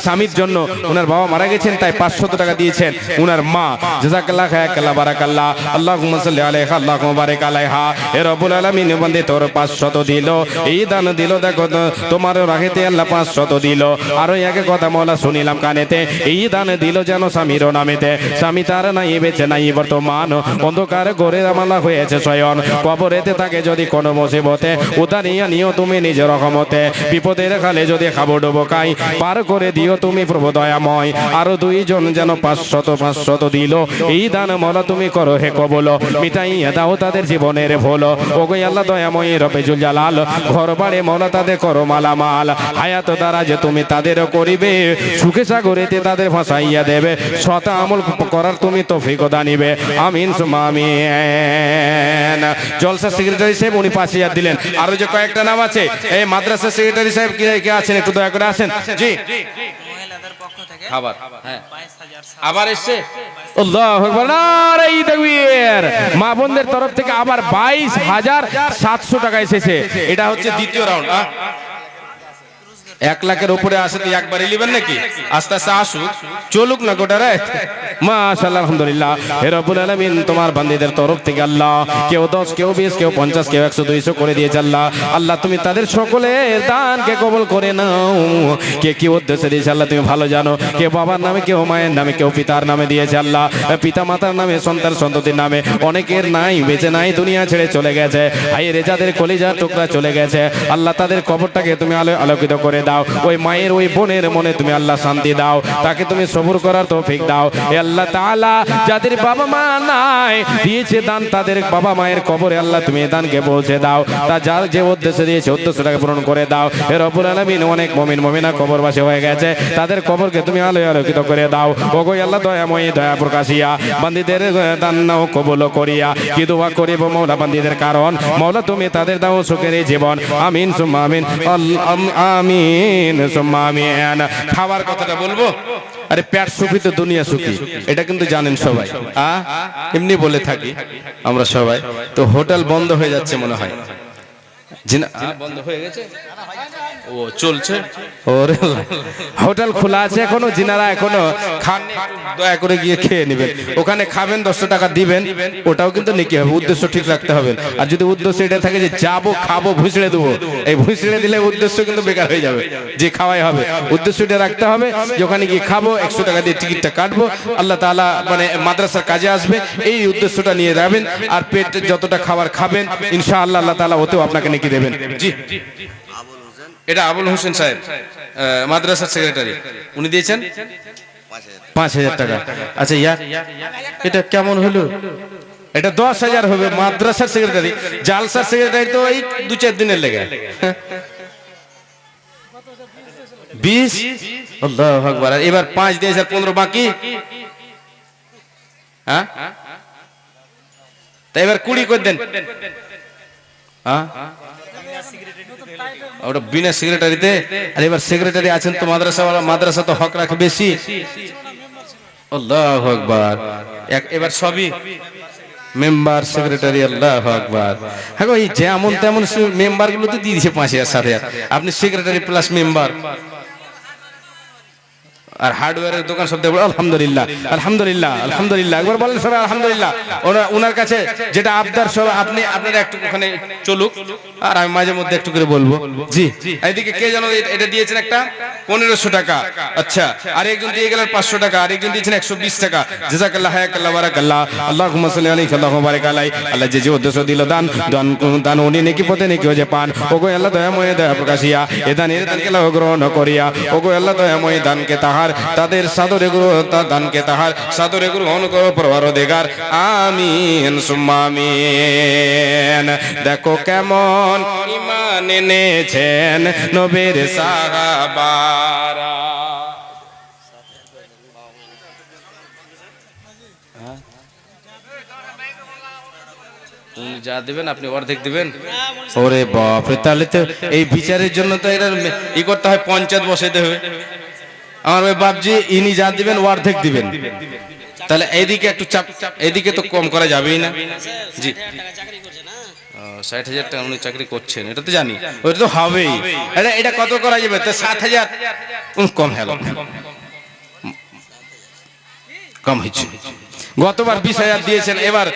স্বামীর জন্য, উনার বাবা মারা গেছেন তাই 500 টাকা দিয়েছেন উনার মা, জাযাকাল্লাহ খায়রাকাল্লাহ বারাকাল্লাহ আল্লাহুম্মা সাল্লি আলাইহা আল্লাহুম্মা বারিক আলাইহা। হে রব্বুল আলামিন বন্দে তোর 500 দিল, এই দান দিল, দেখো তোমার রাহেতে আল্লাহ 500 দিল। আর একে কথা মওলা শুনিলাম কানেতে, এই দান দিল যেন স্বামীর নামেতে, স্বামী তার নাই বেঁচে নাই বর্তমান, অন্ধকার ঘরে আমলা হয়েছে শয়ন, কবরেতে তাকে যদি কোনো মুসিবতে উদারিয়া নিও তুমি নিজের রহমতে, বিপদের কালে যদি খাবো ডুবো খাই পার করে দিও তুমি প্রভু দয়াময়। আরো 2 জন যেন 500 দিল, এই দান মওলা তুমি করো হে কবুল, মিটাইয়া দাও তাদের জীবনের ভুল। ওগো আল্লাহ দয়াময় রবে জুল জালাল, ঘর বাড়ি মওলা তাদের করো মালামাল, হায়াত দ্বারা যে তুমি তাদের করিবে সুখে সাগরেতে তাদের ভাসাইয়া দেবে, সৎ আমল করার তুমি তৌফিক দানিবে আমিন সুম্মা আমিন। জলসা সেক্রেটারি সাহেব উনি 5000 দিলেন। আরো যে কয়েকটা নাম আছে, এই মাদ্রাসা সেক্রেটারি সাহেব কে আছেন একটু দয়া করে আসেন। জি মহিলাদের পক্ষ থেকে খাবার, হ্যাঁ 22000 আবার এসেছে, আল্লাহু আকবার নারে তাকবীর। মা বোনদের তরফ থেকে আবার 22700 টাকা এসেছে, এটা হচ্ছে দ্বিতীয় রাউন্ড। 1 লাখের উপরে আসে তো একবারই নেবেন নাকি? আস্তে আস্তে আসুক, চলুক না গোটা রাত। মাশাআল্লাহ আলহামদুলিল্লাহ। হে রব্বুল আলামিন তোমার বান্দীদের তরফ থেকে আল্লাহ কেউ 10 কেউ 20 কেউ 50 কেউ 100 200 করে দিয়েছে আল্লাহ। আল্লাহ তুমি তাদের সকলের দানকে কবুল করে নাও। কে কি উদ্দেশ্যে দিয়েছে আল্লাহ তুমি ভালো জানো, কেউ বাবার নামে, কেউ মায়ের নামে, কেউ পিতার নামে দিয়েছে আল্লাহ, পিতা মাতার নামে, সন্তান সন্ততির নামে, অনেকের নাই বেঁচে নাই দুনিয়া ছেড়ে চলে গেছে, হায়রে যাদের কলিজার টুকরা চলে গেছে আল্লাহ তাদের কবরটাকে তুমি আলোকিত করে দাও, ওই মায়ের ওই বোনের মনে তুমি আল্লাহ শান্তি দাও, তাকে তুমি সবুর করার তৌফিক দাও। হে আল্লাহ তাআলা যাদের বাবা মা নাই দিয়েছে দান, তাদের বাবা মায়ের কবরে আল্লাহ তুমি দানকে পৌঁছে দাও, তা যার যে উদ্দেশ্যে দিয়েছে উদ্দেশ্যটাকে পূরণ করে দাও। হে রব্বুল আলামিন অনেক মুমিন মুমিনা কবরবাসী হয়ে গেছে, তাদের কবরকে তুমি আলোকিত করে দাও। ওগো আল্লাহ দয়াময়ী দয়া প্রকাশিয়া বান্দীদের দান নাও কবুল করিয়া, কি দোয়া করিব মওলা বান্দীদের কারণ মওলা তুমি তাদের দাও সুখের জীবন আমিন সুম্মা আমিন আমিন সুম্মা আমিন। খাবার কথাটা বলবো, আরে পেট সুখী তো দুনিয়া সুখী, এটা কিন্তু জানেন সবাই, এমনি বলে থাকি আমরা সবাই। তো হোটেল বন্ধ হয়ে যাচ্ছে মনে হয়, বন্ধ হয়ে গেছে, ও চলছে, ওরে হোটেল খোলা আছে এখনো, যিনারা এখনো খান দয়া করে গিয়ে খেয়ে নেবেন, ওখানে খাবেন 100 টাকা দিবেন, ওটাও কিন্তু নেকি হবে, উদ্দেশ্য ঠিক রাখতে হবে। আর যদি উদ্দেশ্য এটা থাকে যে যাবো খাবো ভুঁসড়ে দেবো, এই ভুঁসড়ে দিলে উদ্দেশ্য কিন্তু বেকার হয়ে যাবে, যে খাওয়াই হবে। উদ্দেশ্যটা রাখতে হবে যে ওখানে গিয়ে খাবো, 100 টাকা দিয়ে টিকিটটা কাটবো, আল্লাহ তাআলা মানে মাদ্রাসার কাজে আসবে, এই উদ্দেশ্যটা নিয়ে যাবেন। আর পেট যতটা খাবার খাবেন ইনশাআল্লাহ আল্লাহ তাআলা ওতেও আপনাকে নেকি দেবেন। জি এটা আবুল হোসেন সাহেব মাদ্রাসার সেক্রেটারি, উনি দিয়েছেন 5000 টাকা। আচ্ছা ইয়ার এটা কেমন হলো? এটা 10,000 হবে মাদ্রাসার সেক্রেটারি, জালসার সেক্রেটারি তো এই 2-4 দিনের লেগে 20। আল্লাহু আকবার। এবার 5 দিয়েছে, 15 বাকি, হ্যাঁ তাই এবার 20 করে দেন। হ্যাঁ ওটা বিনা সেক্রেটারিতে, আর এবার সেক্রেটারি আছেন তো মাদ্রাসা তো হক রাখে বেশি। আল্লাহু আকবার। এবার সবই মেম্বার সেক্রেটারি, আল্লাহু আকবার। হ্যাঁ গো, এই যেমন তেমন মেম্বার গুলো তো দিয়ে দিয়েছে 5,000 7,000, আপনি সেক্রেটারি প্লাস মেম্বার। আর হার্ডওয়্যারের দোকান সব দেখবো আলহামদুলিল্লাহ আলহামদুলিল্লাহ আলহামদুলিল্লাহ, একবার বলেন সবাই আলহামদুলিল্লাহ। ওনার কাছে যেটা আবদার সব আপনি আপনারা একটু ওখানে চলুক, আর আমি মাঝে মধ্যে একটু করে বলবো। জি, এইদিকে কে যেন এটা দিয়েছেন একটা 1500 টাকা, আচ্ছা, আর একজন দিয়ে গেলেন 500 টাকা, আর একজন দিয়েছেন 120 টাকা। জাযাকাল্লাহ, হায়াকাল্লাহ, বারাকাল্লাহ, আল্লাহুম্মা সাল্লি আলাইহি আল্লাহুম্মা বারিক আলাইহি। আল্লাহ যে উদ্দেশ্য দিল দান দান দান উনি নেকি পথে নেকি হয়ে পান। ওগো আল্লাহ দয়াময় দয়া প্রকাশিয়া এ দানকে গ্রহণ করিয়া, ওগো আল্লাহ দয়াময় দানকে তাহার তাদের সাদরে দানকে তাহার সাদরে গ্রহণ করো পরওয়ারদিগার, আমিন সুম্মা আমিন। দেখো কেমন ঈমান এনেছেন নবীর সাহাবারা। যা দিবেন আপনি অর্ধেক দিবেন? ওরে বাপরে, তাহলে তো এই বিচারের জন্য তো এটা ই করতে হয়, পঞ্চায়েত বসাইতে হবে। আমার ওই বাপজি ইনি যা দিবেন অর্ধেক দিবেন, তাহলে এইদিকে একটু চাপ, এইদিকে তো কম করা যাবেই না। জি, 60,000 টাকা উনি চাকরি করছেন, এটা তো জানি, ওইটা তো হবেই। এটা কত করা যাবে? তো 7,000 কম হলো, কম হয়েছে। গতবার 20,000 দিয়েছেন, এবার